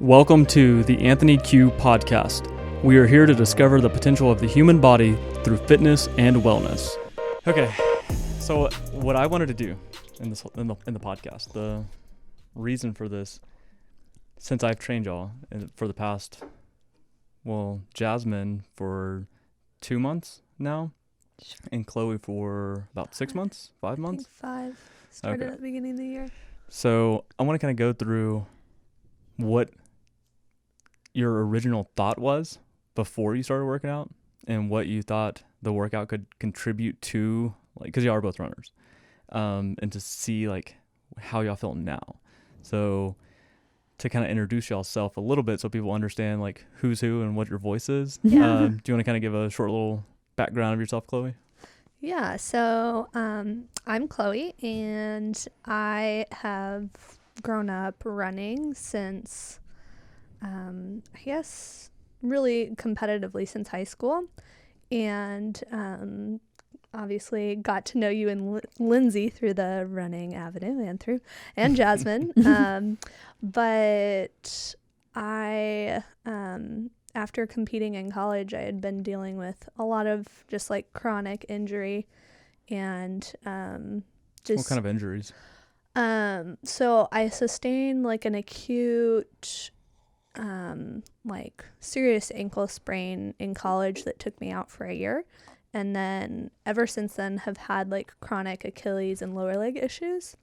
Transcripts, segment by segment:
Welcome to the Anthony Q podcast. We are here to discover the potential of the human body through fitness and wellness. Okay, so what I wanted to do in the podcast, the reason for this, since I've trained y'all for the past, Jasmine for 2 months now, and Chloe for about 6 months, 5 months? I think 5. Started at the beginning of the year. So I want to kind of go through what your original thought was before you started working out and what you thought the workout could contribute to, like, because y'all are both runners, and to see like how y'all feel now. So to kind of introduce y'allself a little bit so people understand like who's who and what your voice is. Yeah. Do you want to kind of give a short little background of yourself, Chloe? Yeah, so I'm Chloe, and I have grown up running since, I guess, really competitively since high school, and obviously got to know you and Lindsay through the running avenue and Jasmine. But I, after competing in college, I had been dealing with a lot of just like chronic injury and just... What kind of injuries? So I sustained like an acute, like serious ankle sprain in college that took me out for a year. And then ever since then have had like chronic Achilles and lower leg issues.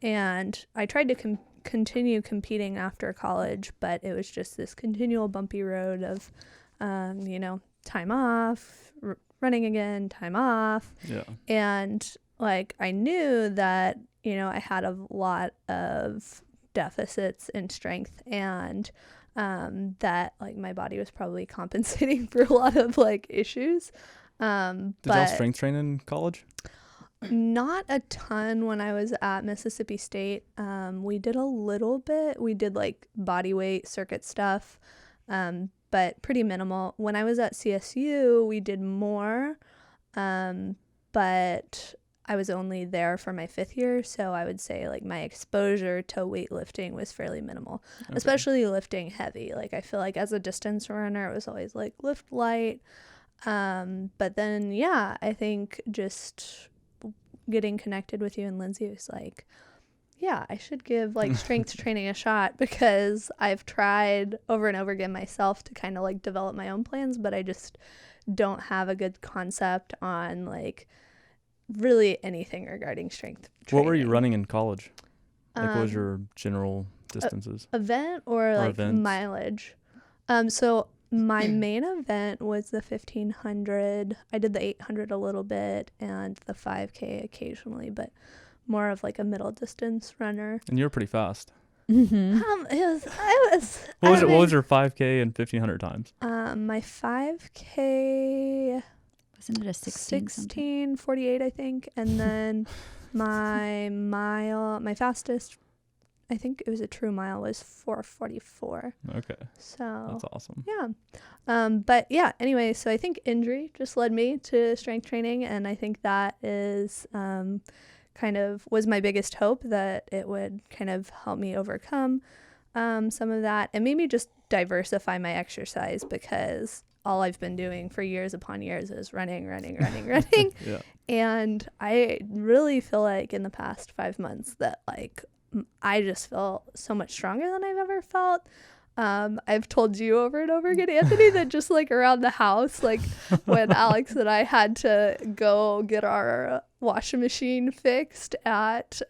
And I tried to continue competing after college, but it was just this continual bumpy road of, time off, running again, time off. Yeah. And like I knew that, I had a lot of deficits in strength, and that like my body was probably compensating for a lot of like issues. Did y'all strength train in college? Not a ton when I was at Mississippi State. We did a little bit. We did like body weight circuit stuff, but pretty minimal. When I was at CSU, we did more, but I was only there for my 5th year, so I would say like my exposure to weightlifting was fairly minimal, especially lifting heavy. Like I feel like as a distance runner, it was always like lift light. But then, yeah, I think just getting connected with you and Lindsay was like, yeah, I should give like strength training a shot, because I've tried over and over again myself to kind of like develop my own plans, but I just don't have a good concept on like really anything regarding strength training. What were you running in college? Like, what was your general distances? Event or like events? Mileage? So my main event was the 1500. I did the 800 a little bit and the 5K occasionally, but more of like a middle distance runner. And you were pretty fast. Mm-hmm. What was your 5K and 1500 times? My 5K... Wasn't it a 16:48, I think, and then my fastest, I think it was a true mile, was 4:44. Okay. So that's awesome. Yeah. But yeah, anyway, so I think injury just led me to strength training, and I think that is kind of was my biggest hope, that it would kind of help me overcome some of that and maybe just diversify my exercise, because all I've been doing for years upon years is running. Yeah. And I really feel like in the past 5 months that like I just feel so much stronger than I've ever felt. I've told you over and over again, Anthony, that just like around the house, like when Alex and I had to go get our washing machine fixed at,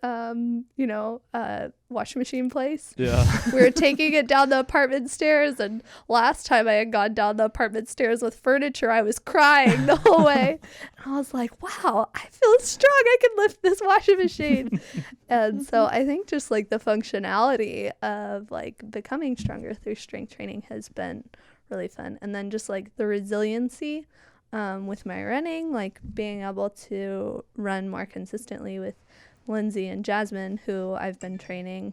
washing machine place. Yeah. We were taking it down the apartment stairs, and last time I had gone down the apartment stairs with furniture, I was crying the whole way. And I was like, wow, I feel strong. I can lift this washing machine. And so I think just like the functionality of like becoming stronger through strength training has been really fun. And then just like the resiliency with my running, like being able to run more consistently with Lindsay and Jasmine, who I've been training,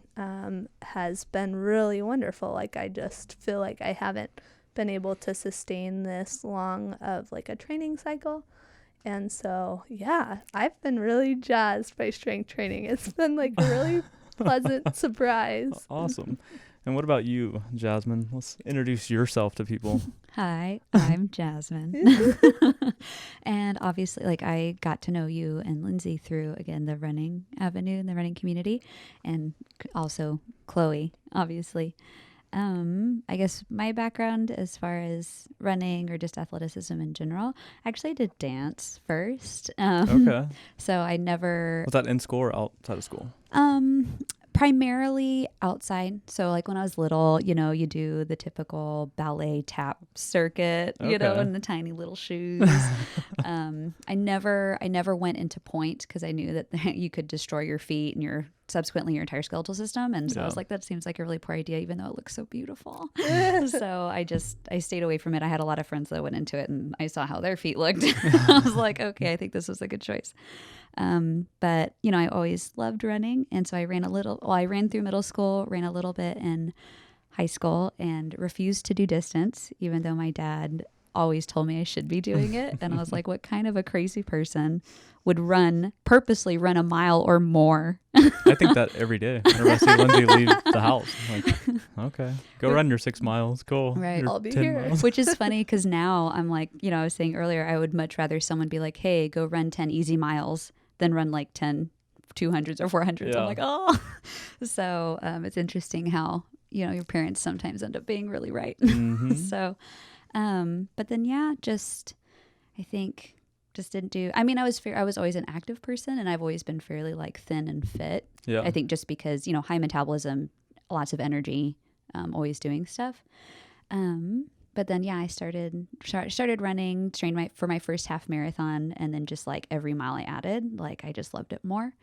has been really wonderful. Like I just feel like I haven't been able to sustain this long of like a training cycle. And so, yeah, I've been really jazzed by strength training. It's been like a really pleasant surprise. Awesome. And what about you, Jasmine? Let's introduce yourself to people. Hi, I'm Jasmine. And obviously, like, I got to know you and Lindsay through, again, the running avenue and the running community, and also Chloe, obviously. I guess my background as far as running or just athleticism in general, actually I did dance first. Okay. So I never, Was that in school or outside of school? primarily outside. So like when I was little, you do the typical ballet tap circuit, Okay. in the tiny little shoes. I never went into point because I knew that you could destroy your feet and subsequently your entire skeletal system. And so I was like, that seems like a really poor idea, even though it looks so beautiful. So I stayed away from it. I had a lot of friends that went into it and I saw how their feet looked. I was like, okay, I think this was a good choice. But I always loved running. And so I ran through middle school, ran a little bit in high school, and refused to do distance, even though my dad always told me I should be doing it. And I was like, what kind of a crazy person would purposely run a mile or more? I think that every day. Whenever I see Lindsay leave the house, I'm like, okay, go run your 6 miles. Cool. Right. Your I'll be 10 here. miles. Which is funny because now I'm like, I was saying earlier, I would much rather someone be like, hey, go run 10 easy miles than run like 10 200s or 400s. Yeah. I'm like, oh. So it's interesting how, your parents sometimes end up being really right. Mhm. So, but then, I think just didn't do, I mean, I was always an active person, and I've always been fairly like thin and fit. Yeah. I think just because, high metabolism, lots of energy, always doing stuff. But then, I started running, trained for my first half marathon, and then just like every mile I added, like I just loved it more.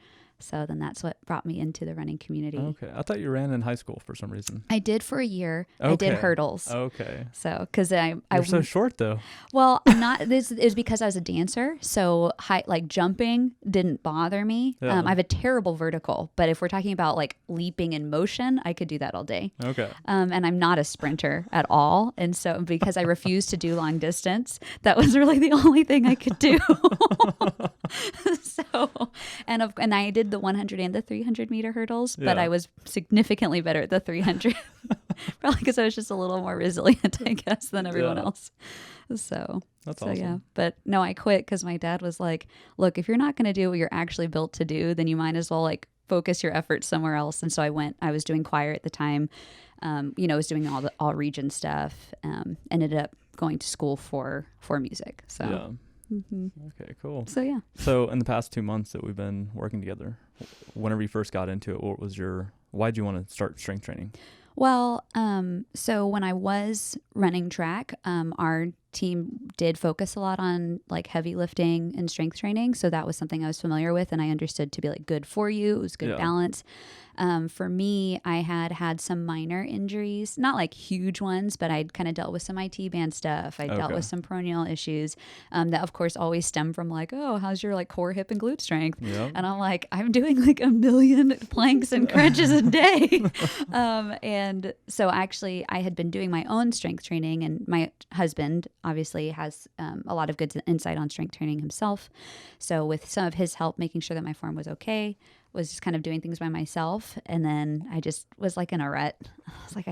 So then that's what brought me into the running community. Okay. I thought you ran in high school for some reason. I did for a year. I did Okay. hurdles. Okay. So, because You're so short though. well, I'm not. This is because I was a dancer, so like jumping didn't bother me. Yeah. I have a terrible vertical, but if we're talking about like leaping in motion, I could do that all day. Okay. And I'm not a sprinter at all, and so because I refused to do long distance, that was really the only thing I could do. And I did the 100 and the 300 meter hurdles, but Yeah. I was significantly better at the 300. Probably because I was just a little more resilient, I guess, than everyone Yeah. else. So That's so awesome. yeah, but no, I quit because my dad was like, look, if you're not going to do what you're actually built to do, then you might as well like focus your efforts somewhere else. And so I was doing choir at the time, was doing all region stuff, ended up going to school for music. So, Yeah. mhm. Okay, cool. So yeah. So in the past 2 months that we've been working together, whenever you first got into it, why'd you want to start strength training? Well, so when I was running track, our team did focus a lot on like heavy lifting and strength training. So that was something I was familiar with and I understood to be like good for you. It was good Yeah. balance. For me, I had some minor injuries, not like huge ones, but I'd kind of dealt with some IT band stuff. I dealt Okay. with some peroneal issues that of course always stem from like, oh, how's your like core, hip, and glute strength? Yeah. And I'm like, I'm doing like 1 million planks and crunches a day. And so actually I had been doing my own strength training, and my husband obviously has a lot of good insight on strength training himself. So with some of his help, making sure that my form was okay, was just kind of doing things by myself. And then I just was like in a rut. I was like,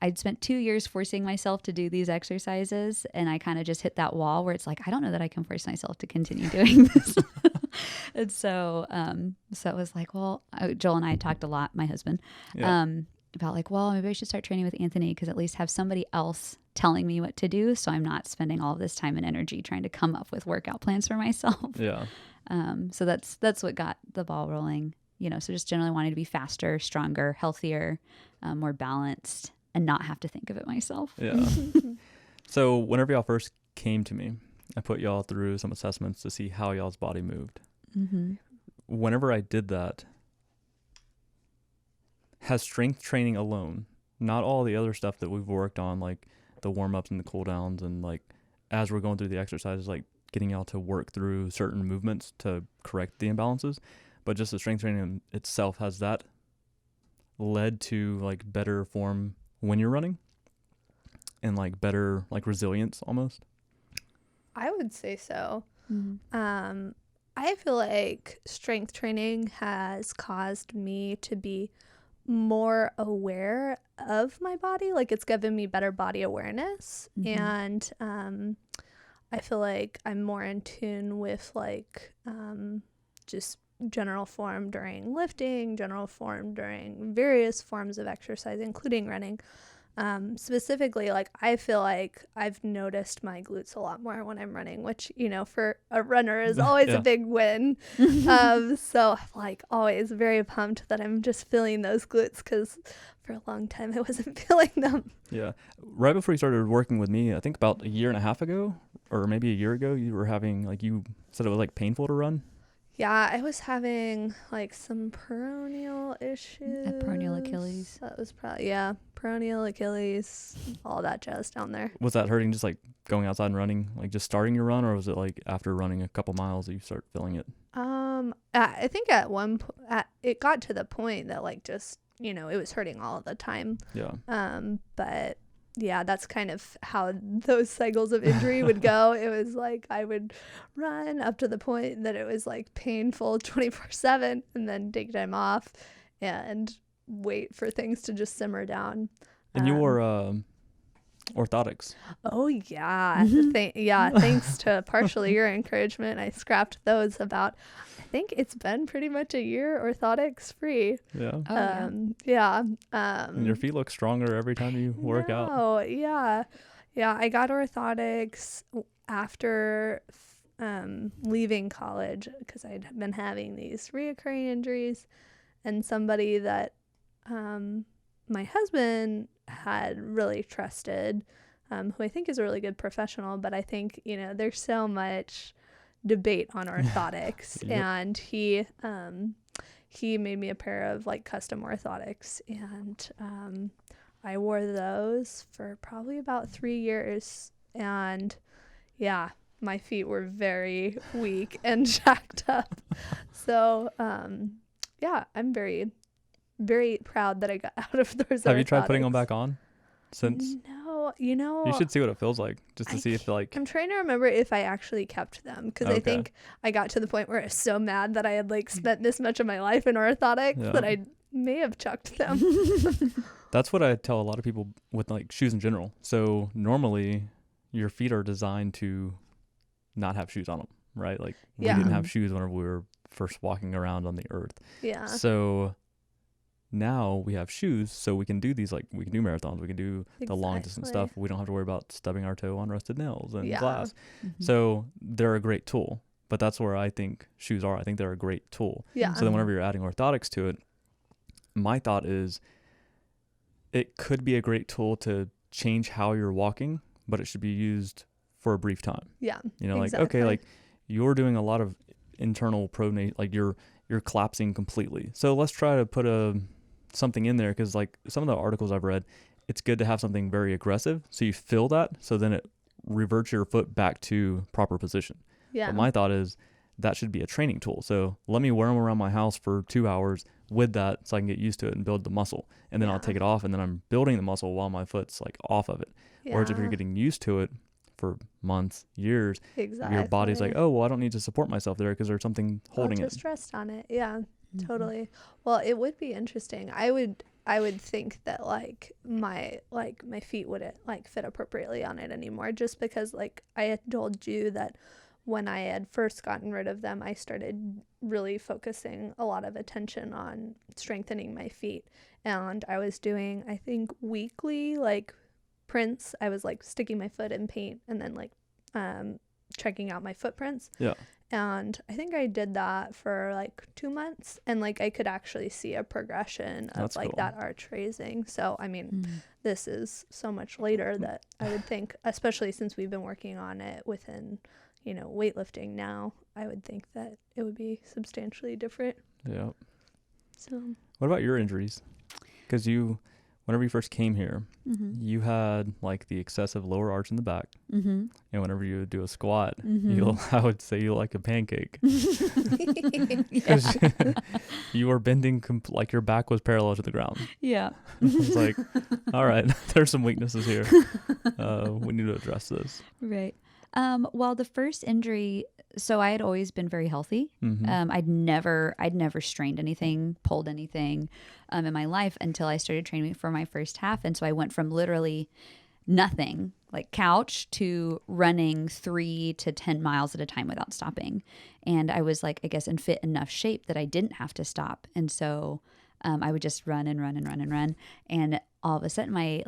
I'd spent 2 years forcing myself to do these exercises, and I kind of just hit that wall where it's like, I don't know that I can force myself to continue doing this. And so it was like, well, Joel and I talked a lot, my husband, Yeah. about like, well, maybe I should start training with Anthony, because at least have somebody else telling me what to do, so I'm not spending all of this time and energy trying to come up with workout plans for myself. Yeah. So that's what got the ball rolling, so just generally wanting to be faster, stronger, healthier, more balanced, and not have to think of it myself. Yeah. So whenever y'all first came to me, I put y'all through some assessments to see how y'all's body moved. Mm-hmm. Whenever I did that, has strength training alone, not all the other stuff that we've worked on, like the warm-ups and the cool-downs, and like as we're going through the exercises, like getting y'all to work through certain movements to correct the imbalances, but just the strength training itself, has that led to like better form when you're running and like better like resilience almost? I would say so. Mm-hmm. I feel like strength training has caused me to be more aware of my body. Like, it's given me better body awareness. Mm-hmm. And I feel like I'm more in tune with like just general form during lifting, general form during various forms of exercise, including running. Specifically, like, I feel like I've noticed my glutes a lot more when I'm running, which, you know, for a runner is always Yeah. a big win. So I'm like always very pumped that I'm just feeling those glutes, because for a long time I wasn't feeling them. Yeah. Right before you started working with me, I think about a year and a half ago, or maybe a year ago, you were having, like, you said it was like painful to run. Yeah, I was having like some peroneal issues. A peroneal Achilles. That was probably, yeah, peroneal Achilles, all that jazz down there. Was that hurting just like going outside and running, like just starting your run, or was it like after running a couple miles that you start feeling it? I think at it got to the point that like just, you know, it was hurting all the time. Yeah. But yeah, that's kind of how those cycles of injury would go. It was like I would run up to the point that it was like painful 24/7, and then take time off and wait for things to just simmer down. And you wore orthotics. Oh yeah, thanks to partially your encouragement, I scrapped those about, I think it's been pretty much a year orthotics free. Yeah. Oh, Yeah. And your feet look stronger every time you work out. Oh yeah, I got orthotics after leaving college, because I'd been having these reoccurring injuries, and somebody that my husband had really trusted, who I think is a really good professional, but I think, you know, there's so much debate on orthotics. Yep. And he made me a pair of like custom orthotics, and I wore those for probably about 3 years, and yeah, my feet were very weak and jacked up. So yeah, I'm very, very proud that I got out of those. Have you tried putting them orthotics. back on since? No, you know, You should see what it feels like, just to see if like. I'm trying to remember if I actually kept them, because I Okay. think I got to the point where I was so mad that I had like spent this much of my life in orthotics Yeah. that I may have chucked them. That's what I tell a lot of people with like shoes in general. So normally your feet are designed to not have shoes on them, right? Like we Yeah. didn't have shoes whenever we were first walking around on the earth. Yeah. So now we have shoes, so we can do these, like we can do marathons, we can do the long distance Exactly. stuff. We don't have to worry about stubbing our toe on rusted nails and Yeah. glass. Mhm. So they're a great tool, but that's where I think shoes are. I think they're a great tool. Yeah. So then whenever you're adding orthotics to it, my thought is it could be a great tool to change how you're walking, but it should be used for a brief time. Yeah. You know, like, Exactly. okay, like you're doing a lot of internal pronate, like you're collapsing completely. So let's try to put something in there, because like some of the articles I've read, it's good to have something very aggressive so you feel that, so then it reverts your foot back to proper position. Yeah. But my thought is that should be a training tool. So let me wear them around my house for 2 hours with that, so I can get used to it and build the muscle. And then I'll Yeah. take it off, and then I'm building the muscle while my foot's like off of it. Whereas if you're Yeah. getting used to it for months, years, Exactly. your body's like, oh, well, I don't need to support myself there because there's something holding I'll it. just rest on it. Yeah. Mhm. Totally. Well, it would be interesting. I would think that like my feet wouldn't like fit appropriately on it anymore, just because like I had told you that when I had first gotten rid of them, I started really focusing a lot of attention on strengthening my feet, and I was doing, I think, weekly like prints. I was like sticking my foot in paint and then like checking out my footprints. Yeah. And I think I did that for like 2 months, and like I could actually see a progression of That's like cool. that arch raising. So I mean, Mhm. this is so much later that I would think, especially since we've been working on it within, you know, weightlifting now, I would think that it would be substantially different. Yeah. So What about your injuries? Because whenever you first came here, Mhm. you had like the excessive lower arch in the back. Mhm. And whenever you would do a squat, Mhm. I would say you like a pancake. Yeah. Because you were bending like your back was parallel to the ground. Yeah. It's like, all right, there's some weaknesses here. We need to address this. Right. Well, the first injury, so I had always been very healthy. Mm-hmm. I'd never strained anything, pulled anything in my life until I started training for my first half. And so I went from literally nothing, like couch, to running 3 to 10 miles at a time without stopping. And I was like, I guess, in fit enough shape that I didn't have to stop. And so I would just run and run and run and run. And all of a sudden my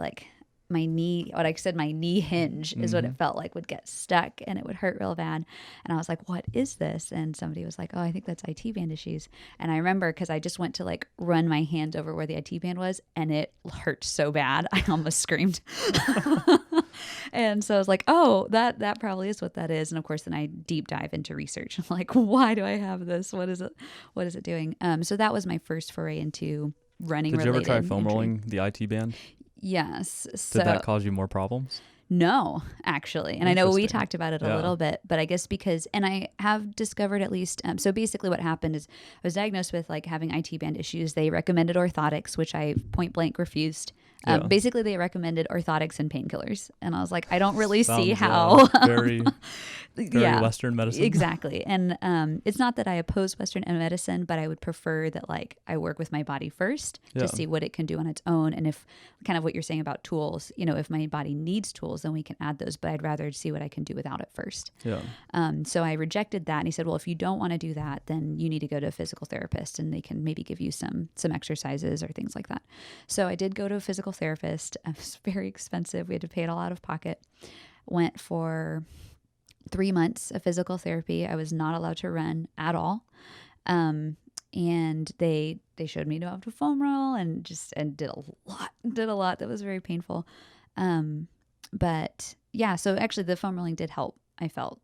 knee, what I said, my knee hinge is what it felt like, would get stuck and it would hurt real bad. And I was like, what is this? And somebody was like, oh, I think that's IT band issues. And I remember because I just went to like run my hand over where the IT band was and it hurt so bad. I almost screamed. And so I was like, oh, that probably is what that is. And of course, then I deep dive into research. I'm like, why do I have this? What is it? What is it doing? So that was my first foray into running. Did you ever try foam rolling the IT band? Yes. So, Did that cause you more problems? No, actually. And I know we Interesting. talked about it a little bit, but I guess because, and I have discovered at least, so basically what happened is I was diagnosed with like having IT band issues. They recommended orthotics, which I point blank refused. Basically they recommended orthotics and painkillers. And I was like, I don't really see how. Very Western medicine. Exactly. And it's not that I oppose Western medicine, but I would prefer that like I work with my body first to see what it can do on its own. And if kind of what you're saying about tools, you know, if my body needs tools, then we can add those, but I'd rather see what I can do without it first. Yeah. So I rejected that. And he said, well, if you don't want to do that, then you need to go to a physical therapist and they can maybe give you some exercises or things like that. So I did go to a physical therapist. It was very expensive. We had to pay it all out of pocket. Went for 3 months of physical therapy. I was not allowed to run at all. And they showed me how to foam roll and did a lot that was very painful. But yeah, so actually the foam rolling did help, I felt,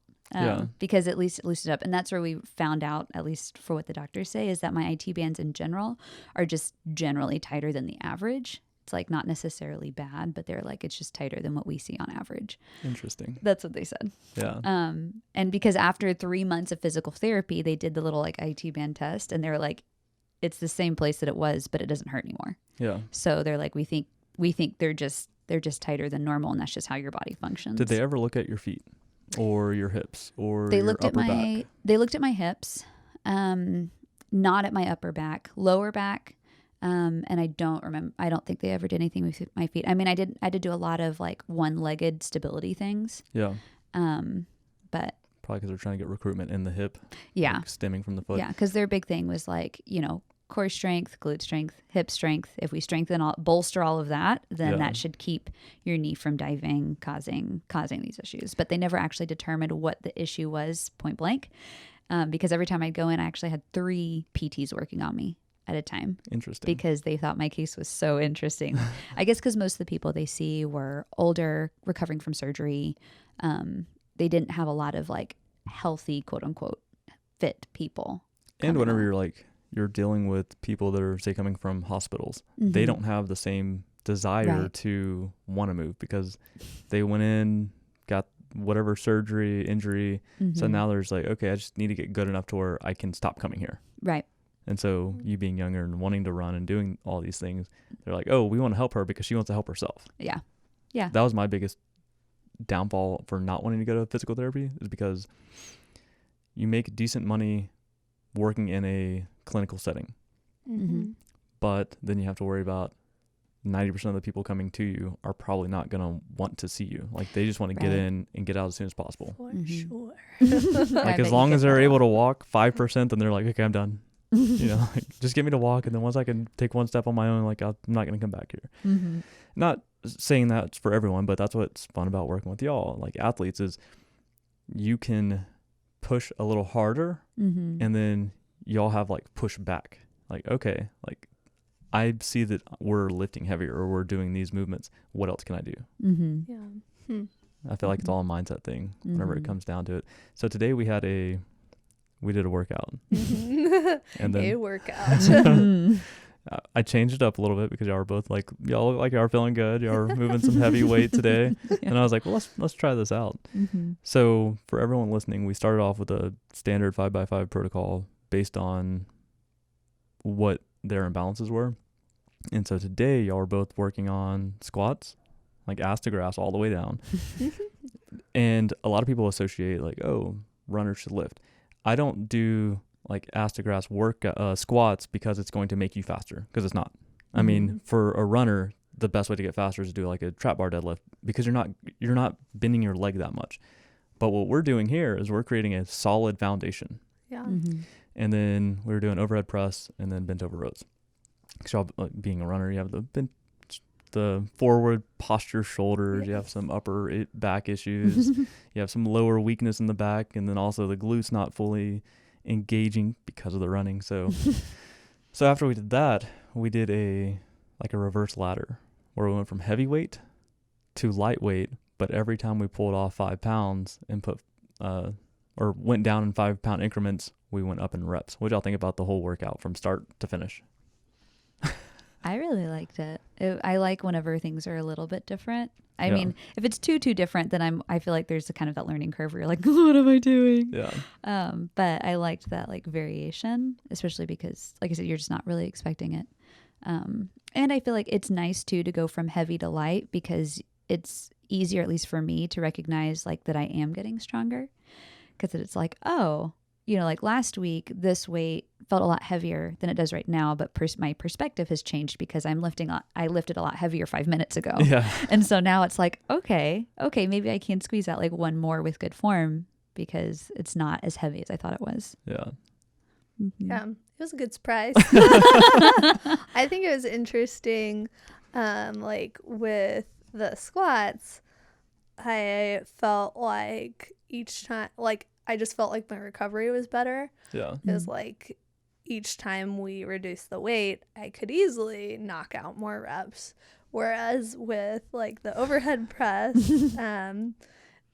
because at least it loosened up. And that's where we found out, at least for what the doctors say, is that my IT bands in general are just generally tighter than the average. It's like not necessarily bad, but they're like, it's just tighter than what we see on average. Interesting. That's what they said. Yeah. And because after 3 months of physical therapy, they did the little like IT band test and they were like, it's the same place that it was, but it doesn't hurt anymore. Yeah. So they're like, we think they're just tighter than normal, and that's just how your body functions. Did they ever look at your feet or your hips or they your looked upper at my back? They looked at my hips, not at my upper back, lower back. And I don't think they ever did anything with my feet. I mean, I did do a lot of like one-legged stability things. Yeah. But probably because they're trying to get recruitment in the hip. Yeah. Like stemming from the foot. Yeah, because their big thing was like, you know, core strength, glute strength, hip strength. If we bolster all of that, then that should keep your knee from diving, causing these issues. But they never actually determined what the issue was point blank, because every time I'd go in, I actually had 3 PTs working on me at a time. Interesting. Because they thought my case was so interesting. I guess because most of the people they see were older, recovering from surgery. They didn't have a lot of like healthy, quote unquote, fit people. And whenever you're dealing with people that are, say, coming from hospitals, they don't have the same desire to want to move because they went in, got whatever surgery, injury. So now there's like, okay, I just need to get good enough to where I can stop coming here. Right. And so you being younger and wanting to run and doing all these things, they're like, oh, we want to help her because she wants to help herself. Yeah. Yeah. That was my biggest downfall for not wanting to go to physical therapy, is because you make decent money working in a clinical setting. But then you have to worry about 90% of the people coming to you are probably not going to want to see you. Like they just want to get in and get out as soon as possible. For sure. Like as long as they're able to walk 5%, then they're like, okay, I'm done. You know, like, just get me to walk. And then once I can take one step on my own, like I'm not going to come back here. Not saying that's for everyone, but that's what's fun about working with y'all, like athletes, is you can push a little harder and then y'all have like push back. Like, okay, like I see that we're lifting heavier or we're doing these movements. What else can I do? Yeah. I feel like it's all a mindset thing whenever it comes down to it. So today we did a workout. And then a workout. I changed it up a little bit because y'all were both like, y'all look like y'all are feeling good. Y'all are moving some heavy weight today. And I was like, well, let's try this out. So for everyone listening, we started off with a standard 5x5 protocol based on what their imbalances were. And so today y'all are both working on squats, like ass to grass all the way down. And a lot of people associate like, oh, runners should lift. I don't do like ass to grass work squats because it's going to make you faster, because it's not. I mean, for a runner, the best way to get faster is to do like a trap bar deadlift, because you're not bending your leg that much. But what we're doing here is we're creating a solid foundation. Yeah. And then we're doing overhead press and then bent over rows. So being a runner, you have the forward posture shoulders, you have some upper back issues, you have some lower weakness in the back, and then also the glutes not fully engaging because of the running. So after we did that, we did a reverse ladder where we went from heavyweight to lightweight, but every time we pulled off 5 pounds and put or went down in 5 pound increments, we went up in reps. What y'all think about the whole workout from start to finish? I really liked it. I like whenever things are a little bit different. I mean, if it's too different, then I feel like there's a kind of that learning curve where you're like, what am I doing? Yeah. But I liked that like variation, especially because, like I said, you're just not really expecting it. And I feel like it's nice too to go from heavy to light, because it's easier, at least for me, to recognize like that I am getting stronger, because it's like, oh, like last week, this weight felt a lot heavier than it does right now, but my perspective has changed because I lifted a lot heavier 5 minutes ago. Yeah. And so now it's like, okay, maybe I can squeeze out like one more with good form, because it's not as heavy as I thought it was. Yeah. Yeah, it was a good surprise. I think it was interesting, like with the squats, I felt like each time, like I just felt like my recovery was better. Yeah. It was like each time we reduced the weight, I could easily knock out more reps. Whereas with like the overhead press,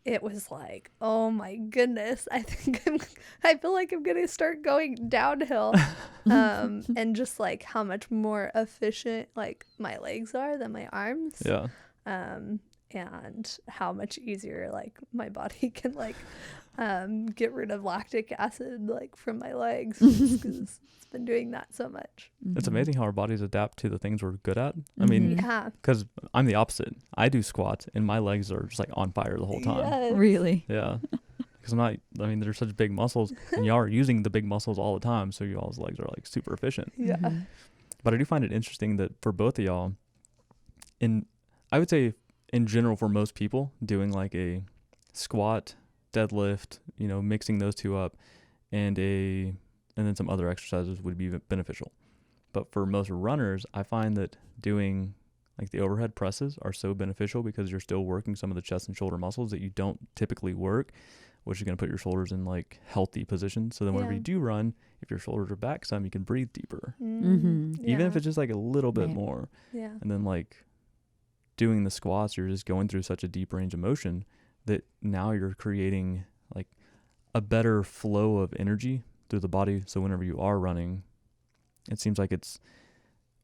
it was like, oh my goodness, I feel like I'm gonna start going downhill. And just like how much more efficient like my legs are than my arms. Yeah. And how much easier like my body can like get rid of lactic acid like from my legs, because it's been doing that so much. It's amazing how our bodies adapt to the things we're good at. I mean, because I'm the opposite. I do squats and my legs are just like on fire the whole time. Yes. Really? Yeah. Because they're such big muscles, and y'all are using the big muscles all the time, so y'all's legs are like super efficient. Yeah. But I do find it interesting that for both of y'all, I would say in general for most people, doing like a squat, deadlift, mixing those two up, and then some other exercises would be beneficial. But for most runners, I find that doing like the overhead presses are so beneficial, because you're still working some of the chest and shoulder muscles that you don't typically work, which is going to put your shoulders in like healthy positions. So then whenever you do run, if your shoulders are back some, you can breathe deeper, even if it's just like a little bit more. Yeah. And then like doing the squats, you're just going through such a deep range of motion that now you're creating like a better flow of energy through the body. So whenever you are running, it seems like it's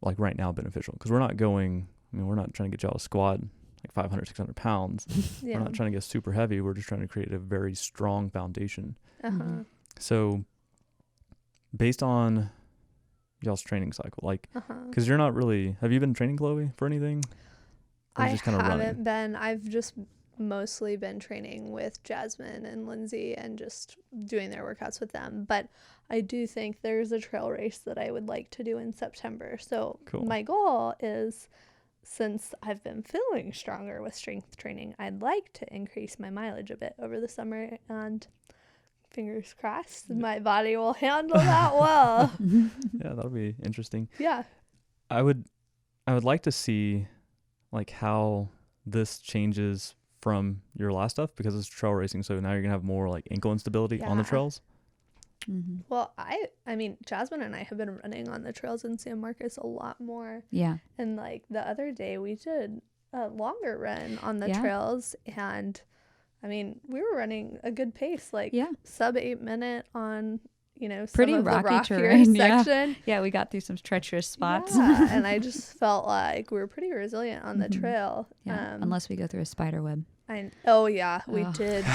like right now beneficial, because we're not trying to get y'all to squat like 500, 600 pounds. We're not trying to get super heavy. We're just trying to create a very strong foundation. So based on y'all's training cycle, like, because you're not really, have you been training, Chloe, for anything? I haven't been. I've just mostly been training with Jasmine and Lindsay and just doing their workouts with them. But I do think there's a trail race that I would like to do in September. So my goal is, since I've been feeling stronger with strength training, I'd like to increase my mileage a bit over the summer, and fingers crossed my body will handle that well. Yeah, that'll be interesting. Yeah. I would like to see like how this changes from your last stuff, because it's trail racing, so now you're gonna have more like ankle instability on the trails. Well, I mean, Jasmine and I have been running on the trails in San Marcos a lot more. Yeah. And like the other day we did a longer run on the trails, and I mean, we were running a good pace, like sub 8 minute on, some pretty of rocky the rockier terrain section. Yeah, we got through some treacherous spots. Yeah, and I just felt like we were pretty resilient on the trail. Yeah, unless we go through a spider web. We did.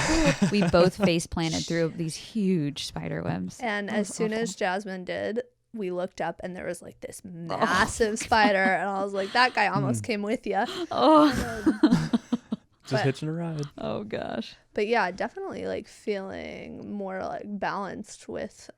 We both face planted through these huge spider webs. And as soon as Jasmine did, we looked up and there was like this massive spider, and I was like, that guy almost came with you. Just hitching a ride. Oh gosh. But yeah, definitely like feeling more like balanced with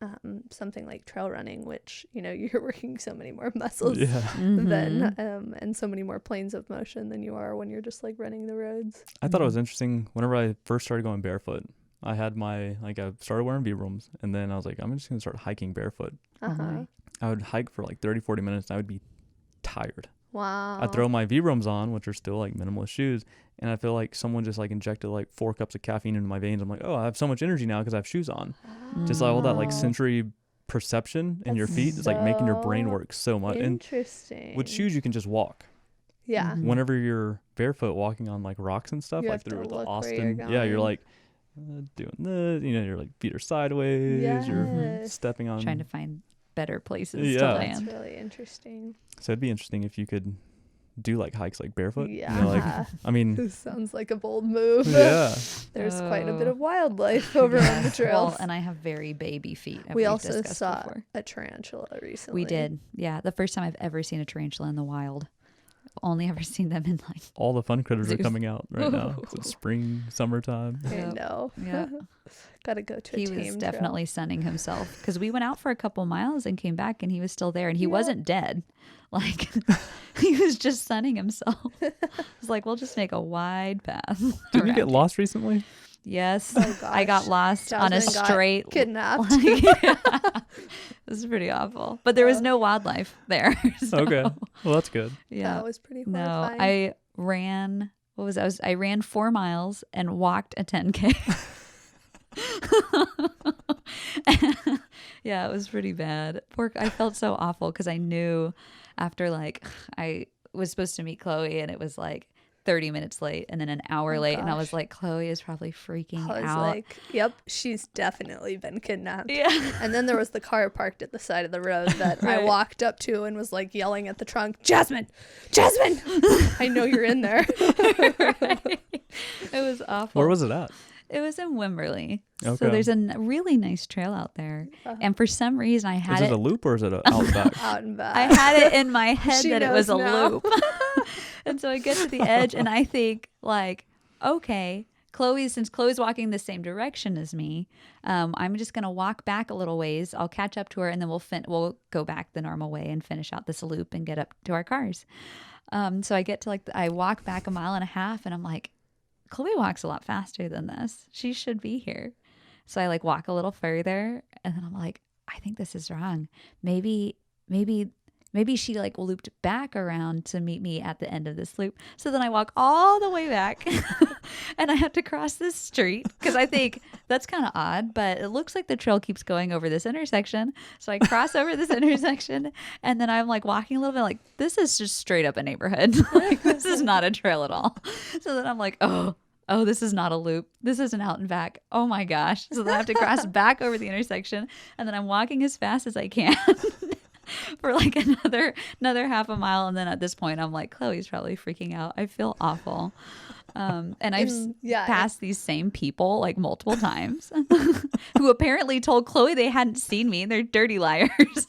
something like trail running, which, you know, you're working so many more muscles Yeah. than and so many more planes of motion than you are when you're just like running the roads. I thought it was interesting. Whenever I first started going barefoot, I had I started wearing V-rooms, and then I was like, I'm just going to start hiking barefoot. I would hike for like 30, 40 minutes, and I would be tired. Wow. I throw my V-rooms on, which are still like minimalist shoes, and I feel like someone just like injected like 4 cups of caffeine into my veins. I'm like, oh, I have so much energy now because I have shoes on. Just like all that like sensory perception in your feet is like making your brain work so much. Interesting. And with shoes, you can just walk. Yeah. Whenever you're barefoot walking on like rocks and stuff, You like have to through the look where Austin, you're yeah, you're going. like doing this, you know, your like feet are sideways, you're Yes. stepping on. Trying to find better places to Yeah. That's land. really interesting. So it'd be interesting if you could do like hikes like barefoot. Yeah. You know, like, I mean, This sounds like a bold move. yeah. There's quite a bit of wildlife over on the trails. Well, and I have very baby feet. We we've also discussed saw before. a tarantula recently. We did. Yeah. The first time I've ever seen a tarantula in the wild. I've only ever seen them in like. All the fun critters are Zoos. coming out right now. It's spring, summertime. I Yep. know. Yeah. Gotta go to a He tame was trail. definitely sunning himself because we went out for a couple miles and came back and he was still there and he wasn't dead. Like he was just sunning himself. I was like, we'll just make a wide path. Didn't you get around lost recently? Yes. Oh, I got gosh. lost on a Jasmine got straight kidnapped. This is pretty awful. But there was no wildlife there. so, Okay. Well, that's good. Yeah. That was pretty No, horrifying. I ran. What was I ran 4 miles and walked a 10K. Yeah, it was pretty bad. I felt so awful because I knew after like I was supposed to meet Chloe and it was like 30 minutes late and then an hour late and I was gosh. like, Chloe is probably freaking I was out. like, yep, she's definitely been kidnapped. Yeah. And then there was the car parked at the side of the road that I Right. walked up to and was like yelling at the trunk, Jasmine, Jasmine, I know you're in there. It was awful. Where was it at? It was in Wimberley. So Okay. there's a really nice trail out there. And for some reason I had Is it it a loop or is it out back? Out and back. I had it in my head She that it was a knows now. loop. And so I get to the edge and I think like, okay, since Chloe's walking the same direction as me, I'm just going to walk back a little ways. I'll catch up to her and then we'll go back the normal way and finish out this loop and get up to our cars. So I get to I walk back 1.5 miles and I'm like, Chloe walks a lot faster than this. She should be here. So I walk a little further and then I'm like, I think this is wrong. Maybe she looped back around to meet me at the end of this loop. So then I walk all the way back and I have to cross this street because I think that's kind of odd, but it looks like the trail keeps going over this intersection. So I cross over this intersection and then I'm walking a little bit this is just straight up a neighborhood. This is not a trail at all. So then I'm like, oh, this is not a loop. This is an out and back. Oh my gosh. So then I have to cross back over the intersection and then I'm walking as fast as I can. For another 1/2 mile. And then at this point, I'm like, Chloe's probably freaking out. I feel awful. And I've passed these same people multiple times who apparently told Chloe they hadn't seen me. They're dirty liars.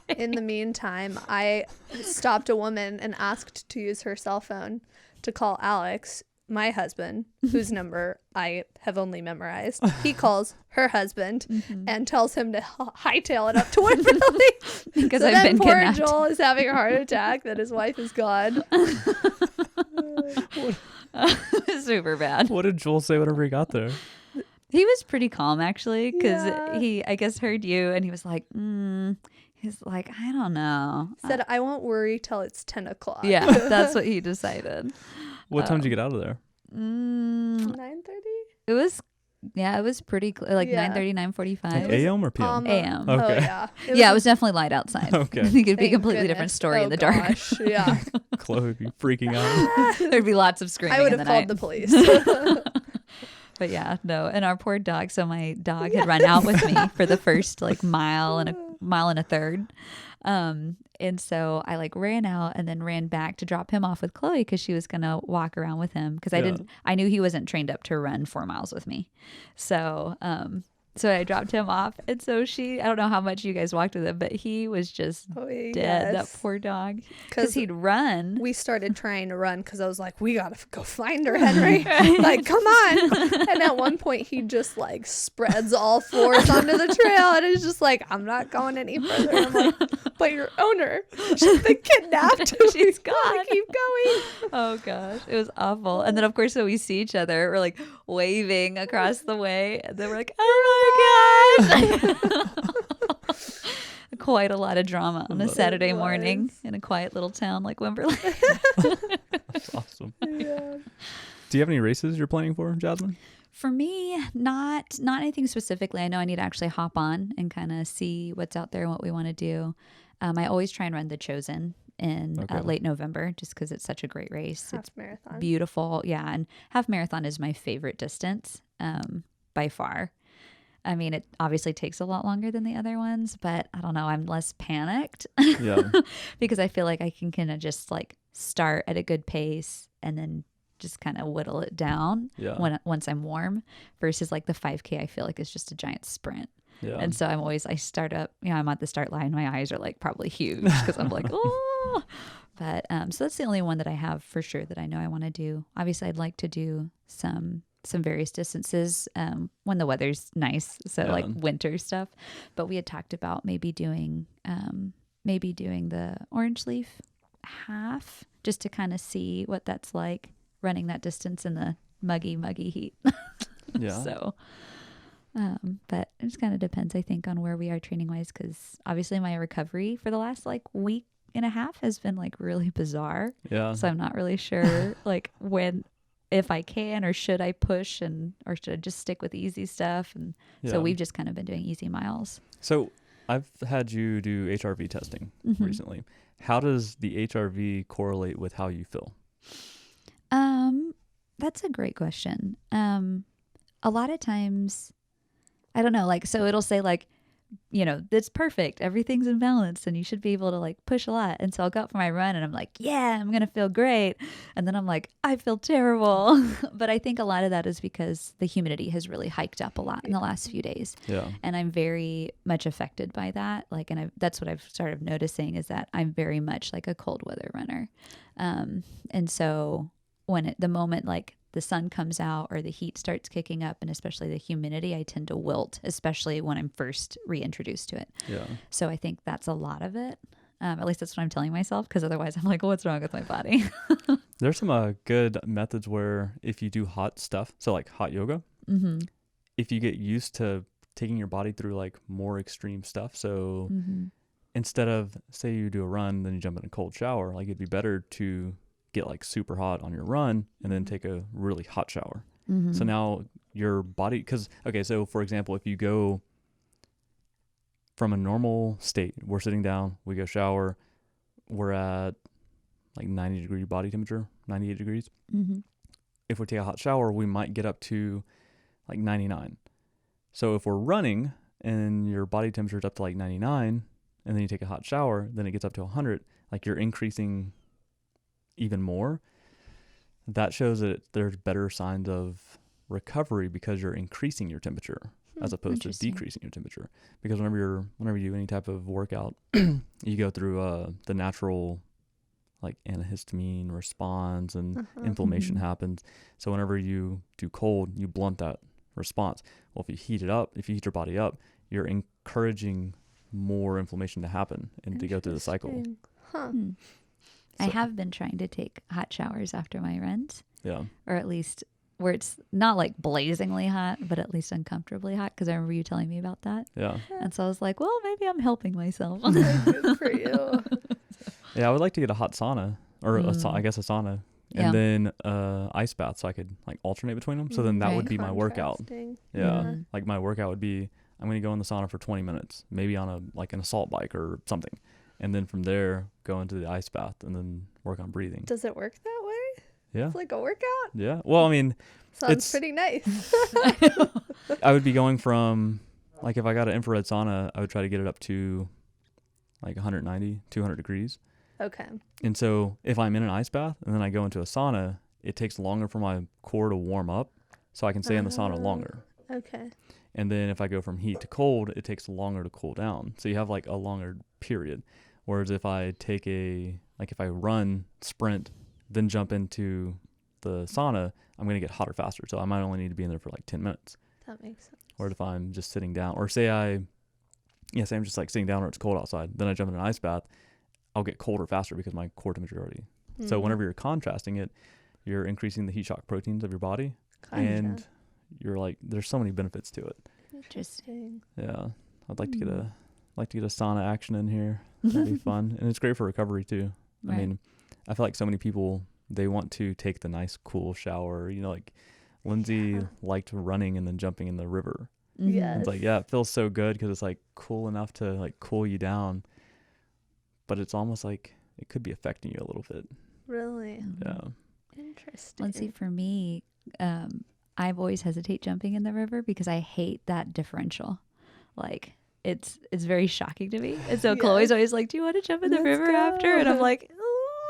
In the meantime, I stopped a woman and asked to use her cell phone to call Alex, my husband, whose number I have only memorized. He calls her husband and tells him to hightail it up to Wimberley. Because So I've then been poor kidnapped. Joel is having a heart attack that his wife is gone. Super bad. What did Joel say whenever he got there? He was pretty calm actually because Yeah. he, I guess, heard you and he was like, he's like, I don't know. Said, I won't worry till it's 10 o'clock. Yeah, that's what he decided. What time did you get out of there? 9:30? It was pretty 9:30, 9:45. Like AM or PM? AM. Oh, Okay. yeah. Yeah, it was definitely light outside. Okay. I think it'd be a Thank completely different goodness. story in Oh, the dark. gosh, yeah. Chloe would be freaking out. There'd be lots of screaming I would in have the called night. the police. But yeah, no. And our poor dog. So my dog had run out with me for the first mile and a third. And so I ran out and then ran back to drop him off with Chloe because she was going to walk around with him because I knew he wasn't trained up to run 4 miles with me. So, so I dropped him off. And so I don't know how much you guys walked with him, but he was just dead. That poor dog. Because he'd run. We started trying to run because I was like, we got to go find her, Henry. Like, come on. And at one point, he just like spreads all fours onto the trail. And it's just like, I'm not going any further. I'm like, but your owner, she's been kidnapped. She's gone. Keep going. Oh, gosh. It was awful. And then, of course, when we see each other, we're like waving across the way. And then we're like, oh my gosh. Quite a lot of drama on a Saturday morning in a quiet little town like Wimberley. That's awesome. Yeah. Do you have any races you're planning for, Jasmine? For me, not anything specifically. I know I need to actually hop on and kind of see what's out there and what we want to do. I always try and run the Chosen in late November just because it's such a great race. Half it's marathon. Beautiful. Yeah. And half marathon is my favorite distance by far. I mean, it obviously takes a lot longer than the other ones, but I don't know. I'm less panicked because I feel like I can kind of just like start at a good pace and then just kind of whittle it down once I'm warm versus like the 5K, I feel like it's just a giant sprint. Yeah. And so I start up, I'm at the start line. My eyes are like probably huge because I'm like, oh, but so that's the only one that I have for sure that I know I want to do. Obviously, I'd like to do some various distances when the weather's nice, so like winter stuff. But we had talked about maybe doing the orange leaf half just to kind of see what that's like running that distance in the muggy heat. Yeah. So but it just kind of depends, I think, on where we are training wise, because obviously my recovery for the last like week and a half has been like really bizarre. Yeah. So I'm not really sure like if I can or should I push or should I just stick with easy stuff? And so we've just kind of been doing easy miles. So I've had you do HRV testing recently. How does the HRV correlate with how you feel? That's a great question. A lot of times, I don't know, like, so it'll say like, it's perfect. Everything's in balance and you should be able to like push a lot. And so I'll go out for my run and I'm like, yeah, I'm going to feel great. And then I'm like, I feel terrible. But I think a lot of that is because the humidity has really hiked up a lot in the last few days. Yeah. And I'm very much affected by that. Like, and that's what I've started noticing is that I'm very much like a cold weather runner. And so the moment like the sun comes out or the heat starts kicking up and especially the humidity, I tend to wilt, especially when I'm first reintroduced to it. Yeah. So I think that's a lot of it. At least that's what I'm telling myself, because otherwise I'm like, what's wrong with my body? There's some good methods where if you do hot stuff, so like hot yoga, if you get used to taking your body through like more extreme stuff. So instead of, say you do a run, then you jump in a cold shower, like it'd be better to get like super hot on your run and then take a really hot shower. So now your body, so for example, if you go from a normal state, we're sitting down, we go shower, we're at like 90-degree body temperature, 98 degrees. If we take a hot shower, we might get up to like 99. So if we're running and your body temperature is up to like 99 and then you take a hot shower, then it gets up to 100, like you're increasing even more. That shows that there's better signs of recovery because you're increasing your temperature as opposed to decreasing your temperature. Because whenever you do any type of workout, you go through the natural like antihistamine response and inflammation happens. So whenever you do cold, you blunt that response. Well, if you heat your body up, you're encouraging more inflammation to happen and to go through the cycle. I have been trying to take hot showers after my runs. Yeah. Or at least where it's not like blazingly hot, but at least uncomfortably hot, because I remember you telling me about that. Yeah. And so I was like, well, maybe I'm helping myself. Good for you. Yeah, I would like to get a hot sauna or a sauna. And then ice bath, so I could like alternate between them. So then that would be my workout. Yeah. Like my workout would be, I'm going to go in the sauna for 20 minutes, maybe on an assault bike or something. And then from there, go into the ice bath and then work on breathing. Does it work that way? Yeah. It's like a workout? Yeah. Well, I mean, sounds pretty nice. I would be going from, like if I got an infrared sauna, I would try to get it up to like 190, 200 degrees. Okay. And so if I'm in an ice bath and then I go into a sauna, it takes longer for my core to warm up so I can stay in the sauna longer. Okay. And then if I go from heat to cold, it takes longer to cool down. So you have like a longer period. Whereas if I take if I run, sprint, then jump into the sauna, I'm going to get hotter faster. So I might only need to be in there for like 10 minutes. That makes sense. Or if I'm just sitting down, or say I'm just like sitting down or it's cold outside, then I jump in an ice bath, I'll get colder faster because my core temperature already. So whenever you're contrasting it, you're increasing the heat shock proteins of your body. And you're like, there's so many benefits to it. Interesting. Yeah. I'd like to get a sauna action in here. That'd be fun. And it's great for recovery too. Right. I mean, I feel like so many people, they want to take the nice cool shower, like Lindsay liked running and then jumping in the river. Yes. It's like, yeah, it feels so good because it's like cool enough to like cool you down, but it's almost like it could be affecting you a little bit. Really? Yeah. Interesting. Let's see, for me, I've always hesitate jumping in the river because I hate that differential. Like it's very shocking to me. And so Chloe's always like, do you want to jump in the river after? And I'm like, ooh.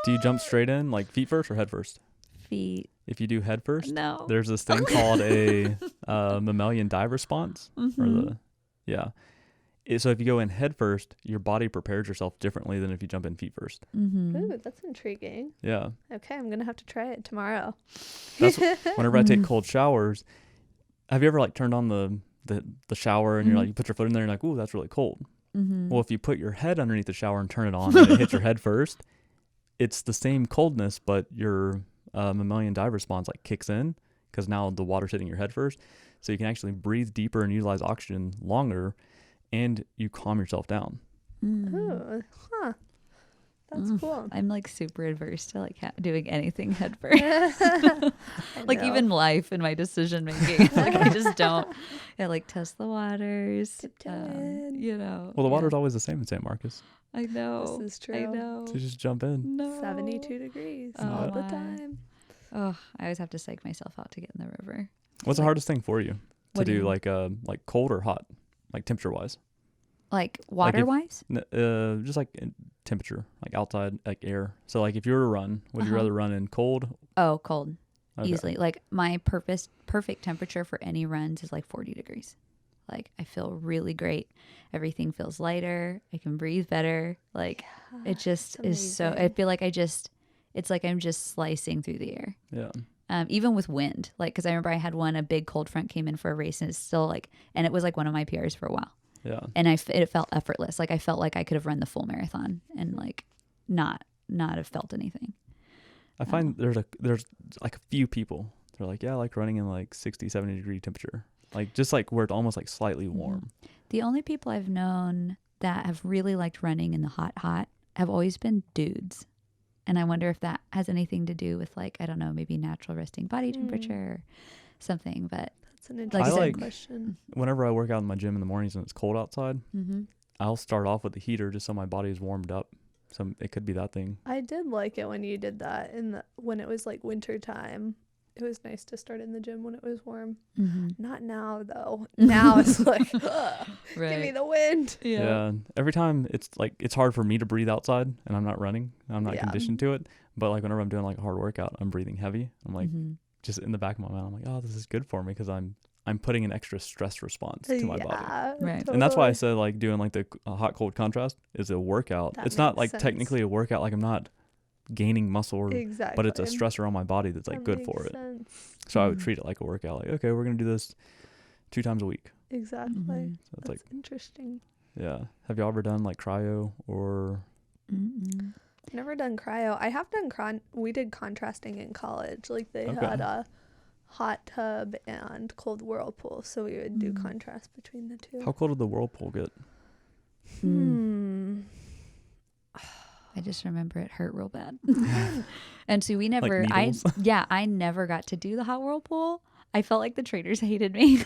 Do you jump straight in, like feet first or head first? Feet. If you do head first, No. there's this thing called a mammalian dive response. So if you go in head first, your body prepares yourself differently than if you jump in feet first. Ooh, that's intriguing. Yeah. Okay, I'm gonna have to try it tomorrow. That's whenever I take cold showers. Have you ever like turned on the shower and you're like, you put your foot in there and you're like, ooh, that's really cold. Well, if you put your head underneath the shower and turn it on and it hits your head first, it's the same coldness, but your mammalian dive response like kicks in because now the water's hitting your head first. So you can actually breathe deeper and utilize oxygen longer, and you calm yourself down. Ooh, huh. That's cool. I'm like super adverse to like doing anything head first. Like even life and my decision making. Like I just don't. I like test the waters. Well, the water's always the same in St. Marcus. I know. This is true. I know. So you just jump in. No. 72 degrees Oh, all the my. time. Oh, I always have to psych myself out to get in the river. What's the hardest thing for you to What do do? you mean? Like cold or hot, like temperature wise? Like water wise? Just like in temperature, like outside, like air. So like if you were to run, would you rather run in cold? Oh, cold. Okay. Easily. Like my perfect temperature for any runs is like 40 degrees. Like I feel really great. Everything feels lighter. I can breathe better. Like it just is so, I feel like it's like I'm just slicing through the air. Yeah. Even with wind, like, cause I remember I had a big cold front came in for a race and it's still like, and it was like one of my PRs for a while. Yeah. And it felt effortless. Like I felt like I could have run the full marathon and like not have felt anything. I find there's like a few people, they're like, yeah, I like running in like 60, 70 degree temperature. Like just like where it's almost like slightly warm. The only people I've known that have really liked running in the hot have always been dudes. And I wonder if that has anything to do with like, I don't know, maybe natural resting body temperature or something. But that's an interesting question. Whenever I work out in my gym in the mornings and it's cold outside, I'll start off with the heater just so my body is warmed up. So it could be that thing. I did like it when you did that when it was like winter time. It was nice to start in the gym when it was warm. Not now though. Now it's like, give me the wind. Yeah. Every time it's hard for me to breathe outside and I'm not running. I'm not conditioned to it. But like whenever I'm doing like a hard workout, I'm breathing heavy. I'm like just in the back of my mind, I'm like, oh, this is good for me because I'm putting an extra stress response to my body. Right. Totally. And that's why I said like doing like the hot cold contrast is a workout. It's not like technically a workout. Like I'm not gaining muscle, but it's a stressor on my body that's like good for it. So I would treat it like a workout. Like, okay, we're gonna do this 2 times a week. Exactly. So it's that's like interesting. Yeah. Have you ever done like cryo or? Never done cryo. I have done we did contrasting in college. Like they had a hot tub and cold whirlpool, so we would do contrast between the two. How cold did the whirlpool get? I just remember it hurt real bad. And so we never, like I never got to do the hot whirlpool. I felt like the trainers hated me.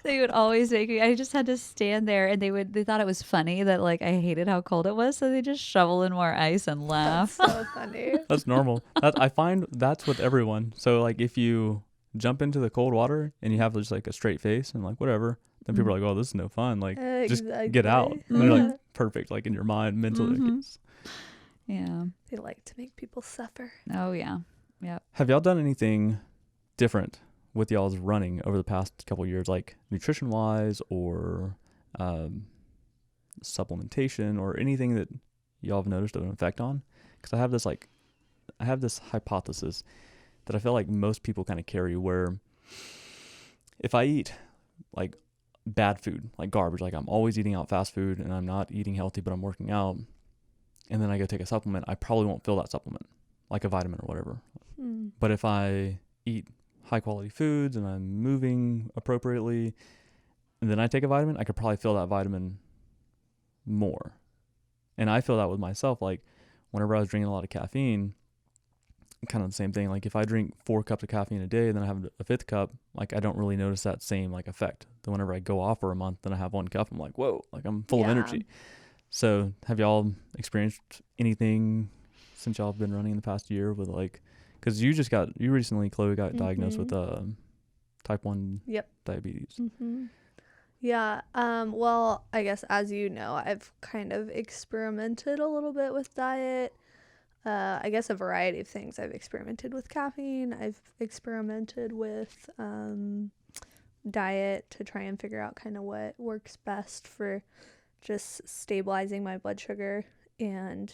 They would always make me, I just had to stand there and they thought it was funny that like I hated how cold it was. So they just shovel in more ice and laugh. That's so funny. That's normal. I find that's with everyone. So like if you jump into the cold water and you have just like a straight face and like whatever, then people are like, oh, this is no fun. Like just get out. And they're like perfect, like in your mind, mentally. Yeah. They like to make people suffer. Oh yeah. Yeah. Have y'all done anything different with y'all's running over the past couple of years, like nutrition wise or supplementation or anything that y'all have noticed an effect on? Because I have this hypothesis that I feel like most people kind of carry, where if I eat like bad food, like garbage, like I'm always eating out fast food and I'm not eating healthy, but I'm working out, and then I go take a supplement, I probably won't feel that supplement, like a vitamin or whatever. But if I eat high quality foods and I'm moving appropriately, and then I take a vitamin, I could probably feel that vitamin more. And I feel that with myself, like whenever I was drinking a lot of caffeine, kind of the same thing. Like if I drink 4 cups of caffeine a day, then I have a 5th cup, like I don't really notice that same like effect. Then whenever I go off for a month, then I have 1 cup, I'm like, whoa, like I'm full of energy. So have y'all experienced anything since y'all have been running in the past year with like, because you recently, Chloe, got diagnosed with type 1 diabetes. Yeah. Well, I guess as you know, I've kind of experimented a little bit with diet. I guess a variety of things. I've experimented with caffeine. I've experimented with diet to try and figure out kind of what works best for just stabilizing my blood sugar. And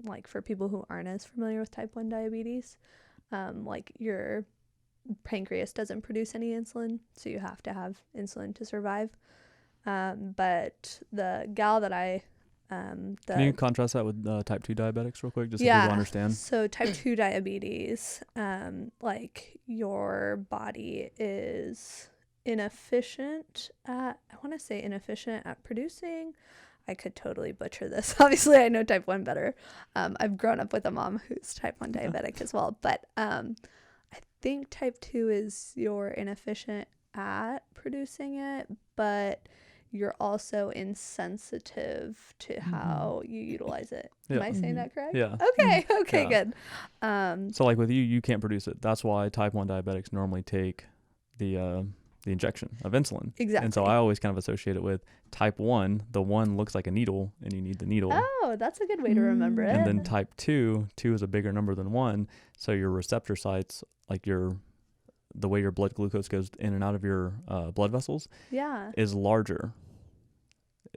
like for people who aren't as familiar with type 1 diabetes, like your pancreas doesn't produce any insulin, so you have to have insulin to survive. But the gal that I can you contrast that with type 2 diabetics real quick, just so people understand? So type 2 diabetes, like your body is inefficient at producing. I could totally butcher this. Obviously, I know type 1 better. I've grown up with a mom who's type 1 diabetic as well. But I think type 2 is you're inefficient at producing it, but you're also insensitive to how you utilize it. Am I saying that correct? Yeah. Okay, good. So like with you can't produce it. That's why type 1 diabetics normally take the injection of insulin. Exactly. And so I always kind of associate it with type 1. The 1 looks like a needle and you need the needle. Oh, that's a good way to remember it. And then type 2 is a bigger number than 1. So your receptor sites, like the way your blood glucose goes in and out of your blood vessels is larger.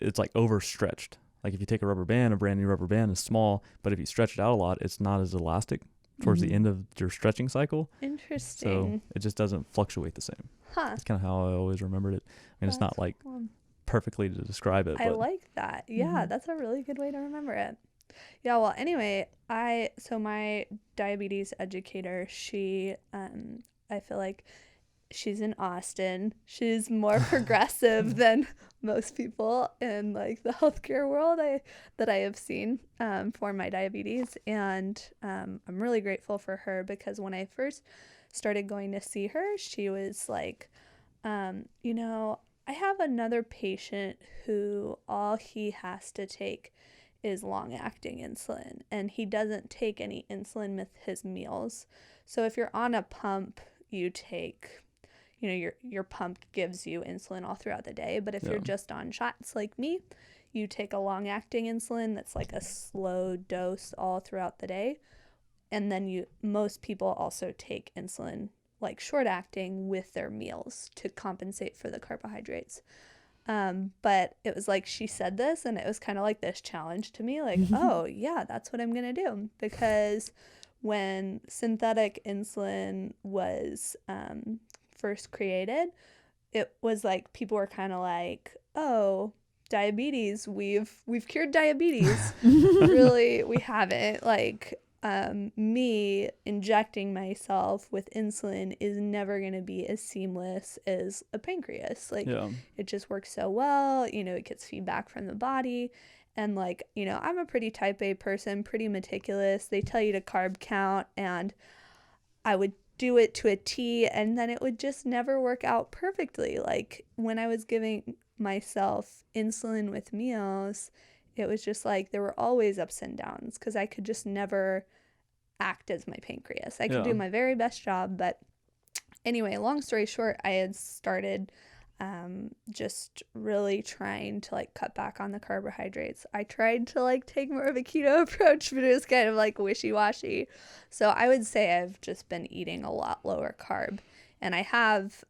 It's like overstretched. Like if you take a brand new rubber band is small, but if you stretch it out a lot, it's not as elastic towards the end of your stretching cycle. Interesting. So it just doesn't fluctuate the same. That's kind of how I always remembered it. I mean, it's not like perfectly to describe it. I like that. Yeah, that's a really good way to remember it. Yeah, well, anyway, so my diabetes educator, she, I feel like she's in Austin. She's more progressive than most people in like the healthcare world that I have seen for my diabetes. And I'm really grateful for her, because when I first started going to see her, she was like, I have another patient who all he has to take is long-acting insulin, and he doesn't take any insulin with his meals. So if you're on a pump, you take, your pump gives you insulin all throughout the day. But if you're just on shots like me, you take a long-acting insulin that's like a slow dose all throughout the day. And then most people also take insulin like short-acting with their meals to compensate for the carbohydrates. But it was like she said this, and it was kind of like this challenge to me, like, oh yeah, that's what I'm gonna do. Because when synthetic insulin was first created, it was like people were kind of like, oh, diabetes, we've cured diabetes. Really, we haven't. Like, me injecting myself with insulin is never going to be as seamless as a pancreas. Like, it just works so well. It gets feedback from the body. And like, I'm a pretty type A person, pretty meticulous. They tell you to carb count, and I would do it to a T, and then it would just never work out perfectly. Like when I was giving myself insulin with meals, it was just like there were always ups and downs, because I could just never act as my pancreas. I could do my very best job. But anyway, long story short, I had started just really trying to like cut back on the carbohydrates. I tried to like take more of a keto approach, but it was kind of like wishy-washy. So I would say I've just been eating a lot lower carb. And I have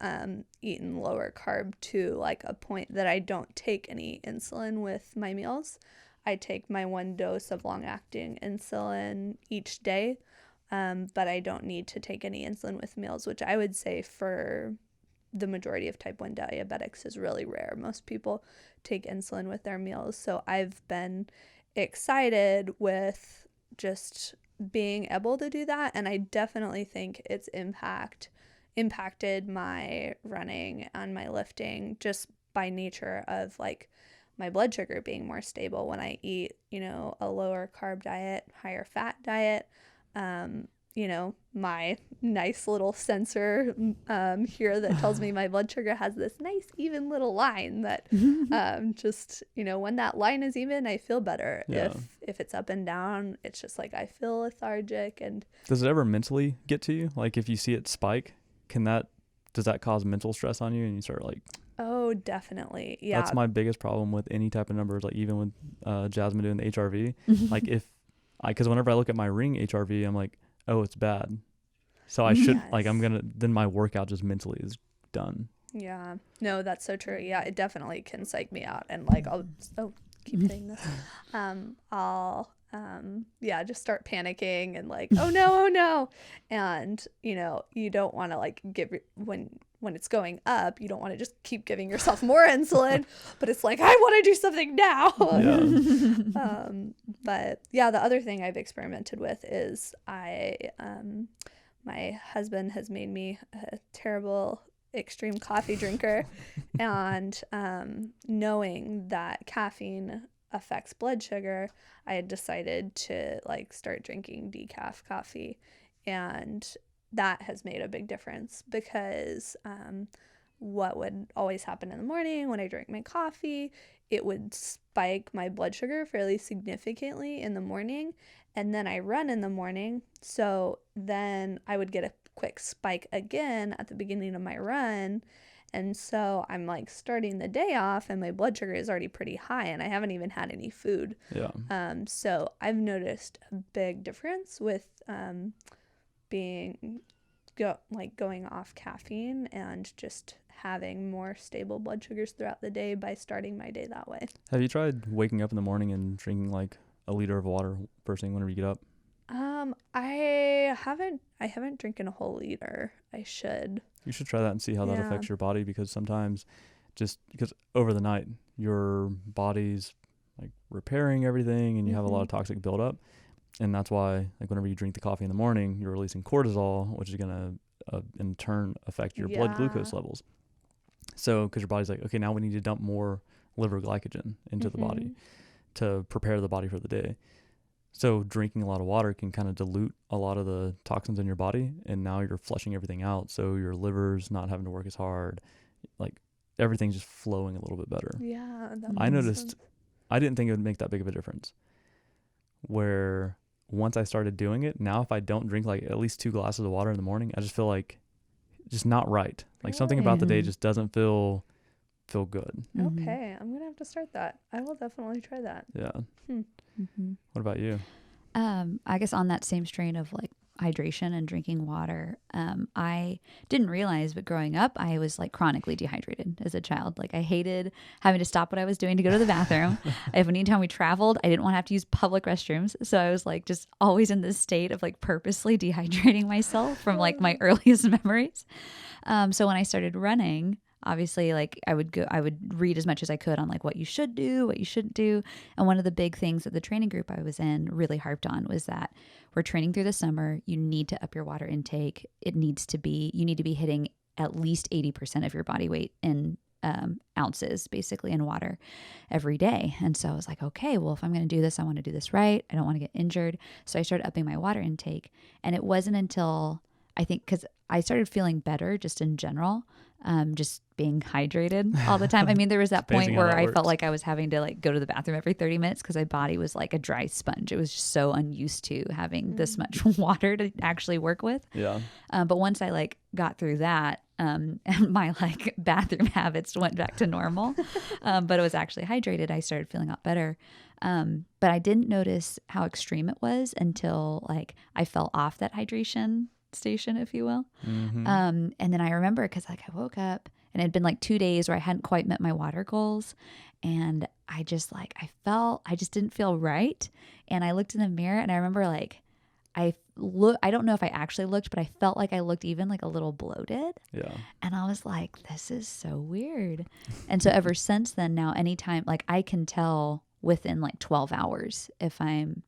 eaten lower carb to like a point that I don't take any insulin with my meals. I take my 1 dose of long-acting insulin each day, but I don't need to take any insulin with meals, which I would say for the majority of type 1 diabetics is really rare. Most people take insulin with their meals. So I've been excited with just being able to do that. And I definitely think it's impacted my running and my lifting just by nature of like my blood sugar being more stable when I eat, you know, a lower carb diet, higher fat diet. You know, my nice little sensor here that tells me my blood sugar has this nice even little line that just, you know, when that line is even, I feel better. Yeah. If it's up and down, it's just like I feel lethargic. And Does it ever mentally get to you? Like if you see it spike, does that cause mental stress on you and you start like, oh, definitely. Yeah. That's my biggest problem with any type of numbers, like even with Jasmine doing the HRV. Like because whenever I look at my ring HRV, I'm like, oh, it's bad. So I should, like, then my workout just mentally is done. Yeah. No, that's so true. Yeah, it definitely can psych me out. And like, keep saying this. I'll just start panicking and like, oh no. And, you know, you don't want to like when it's going up, you don't want to just keep giving yourself more insulin, but it's like, I want to do something now. Yeah. But yeah, the other thing I've experimented with is my husband has made me a terrible extreme coffee drinker, and knowing that caffeine affects blood sugar, I had decided to like start drinking decaf coffee, and that has made a big difference because what would always happen in the morning when I drank my coffee, it would spike my blood sugar fairly significantly in the morning, and then I run in the morning, so then I would get a quick spike again at the beginning of my run. And so I'm like starting the day off and my blood sugar is already pretty high and I haven't even had any food. Yeah. So I've noticed a big difference with going off caffeine and just having more stable blood sugars throughout the day by starting my day that way. Have you tried waking up in the morning and drinking like a liter of water first thing whenever you get up? I haven't drinking a whole liter. I should. You should try that and see how that affects your body, because sometimes just because over the night your body's like repairing everything and you have a lot of toxic buildup, and that's why like whenever you drink the coffee in the morning, you're releasing cortisol, which is going to in turn affect your blood glucose levels. So because your body's like, okay, now we need to dump more liver glycogen into the body to prepare the body for the day. So drinking a lot of water can kind of dilute a lot of the toxins in your body, and now you're flushing everything out. So your liver's not having to work as hard. Like everything's just flowing a little bit better. Yeah. I noticed, I didn't think it would make that big of a difference. Where once I started doing it, now if I don't drink like at least 2 glasses of water in the morning, I just feel like just not right. Like something about the day just doesn't feel good. Okay, I'm gonna have to start that. I will definitely try that. Yeah. What about you? I guess on that same strain of like hydration and drinking water, I didn't realize, but growing up, I was like chronically dehydrated as a child. Like I hated having to stop what I was doing to go to the bathroom. If anytime we traveled, I didn't want to have to use public restrooms. So I was like just always in this state of like purposely dehydrating myself from like my earliest memories. So when I started running, obviously, like I would read as much as I could on like what you should do, what you shouldn't do. And one of the big things that the training group I was in really harped on was that we're training through the summer. You need to up your water intake. You need to be hitting at least 80% of your body weight in ounces, basically, in water every day. And so I was like, okay, well, if I'm going to do this, I want to do this right. I don't want to get injured. So I started upping my water intake. And it wasn't until I think, because I started feeling better just in general, just being hydrated all the time. I mean, there was that point where I felt like I was having to like go to the bathroom every 30 minutes because my body was like a dry sponge. It was just so unused to having this much water to actually work with. Yeah. But once I like got through that, and my like bathroom habits went back to normal, but I was actually hydrated, I started feeling a lot better. But I didn't notice how extreme it was until like I fell off that hydration station, if you will. Mm-hmm. And then I remember because like I woke up and it had been like 2 days where I hadn't quite met my water goals. And I just like, I just didn't feel right. And I looked in the mirror and I remember like, I don't know if I actually looked, but I felt like I looked even like a little bloated. Yeah. And I was like, this is so weird. And so ever since then, now anytime, like I can tell within like 12 hours if I'm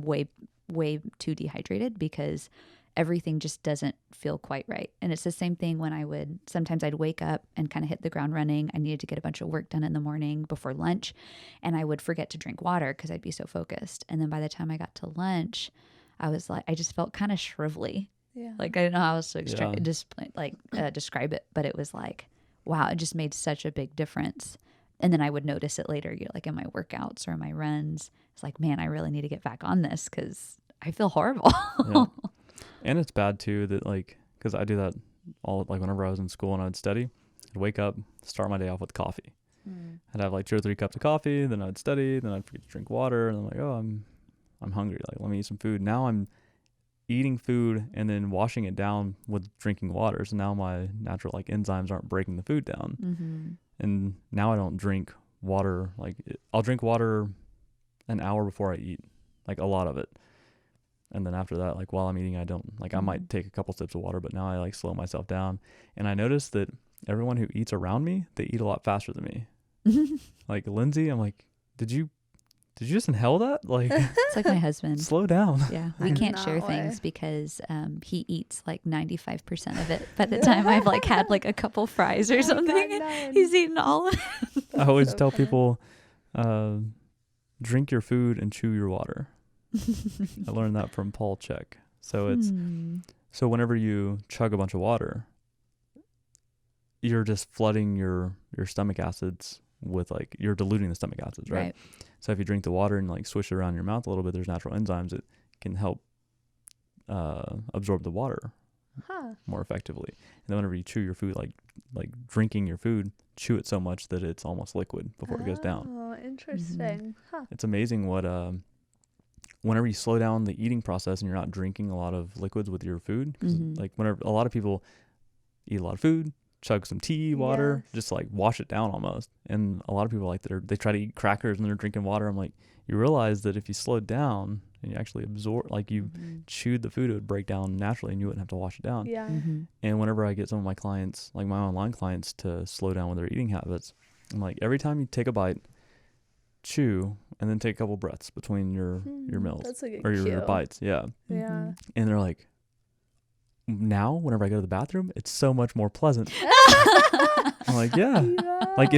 way too dehydrated, because everything just doesn't feel quite right. And it's the same thing when sometimes I'd wake up and kind of hit the ground running. I needed to get a bunch of work done in the morning before lunch, and I would forget to drink water because I'd be so focused. And then by the time I got to lunch, I was like, I just felt kind of shrivelly. Yeah. Like I didn't know how else to describe it, but it was like, wow, it just made such a big difference. And then I would notice it later, like in my workouts or my runs. It's like, man, I really need to get back on this because I feel horrible. Yeah. And it's bad too that like, because I do that all, like whenever I was in school and I'd study, I'd wake up, start my day off with coffee. I'd have like 2 or 3 cups of coffee, then I'd study, then I'd forget to drink water, and I'm like, oh, I'm hungry. Like, let me eat some food. Now I'm eating food and then washing it down with drinking water. So now my natural like enzymes aren't breaking the food down. Mm-hmm. And now I don't drink water. Like I'll drink water an hour before I eat, like a lot of it. And then after that, like while I'm eating, I don't like, I might take a couple sips of water, but now I like slow myself down. And I noticed that everyone who eats around me, they eat a lot faster than me. Like Lindsay, I'm like, did you just inhale that? Like, it's like my husband. Slow down. Yeah, we can't Not share way. things because he eats like 95% of it. By the time I've like had like a couple fries or something, he's eaten all of it. I always So tell funny. people, drink your food and chew your water. I learned that from Paul Chek. So so whenever you chug a bunch of water, you're just flooding your stomach acids with like, you're diluting the stomach acids, right? So if you drink the water and like swish it around your mouth a little bit, there's natural enzymes that can help absorb the water more effectively. And then whenever you chew your food, like drinking your food, chew it so much that it's almost liquid before it goes down. Oh, interesting. It's amazing what whenever you slow down the eating process and you're not drinking a lot of liquids with your food, 'cause like whenever a lot of people eat a lot of food, chug some tea, water, just like wash it down almost. And a lot of people like they try to eat crackers and they're drinking water. I'm like, you realize that if you slowed down and you actually absorb, like you chewed the food, it would break down naturally and you wouldn't have to wash it down. Yeah. And whenever I get some of my clients, like my online clients, to slow down with their eating habits, I'm like, every time you take a bite, chew, and then take a couple breaths between your meals That's a good or your cue. bites. Yeah. Yeah. And they're like, now whenever I go to the bathroom, it's so much more pleasant. I'm like, yeah. Like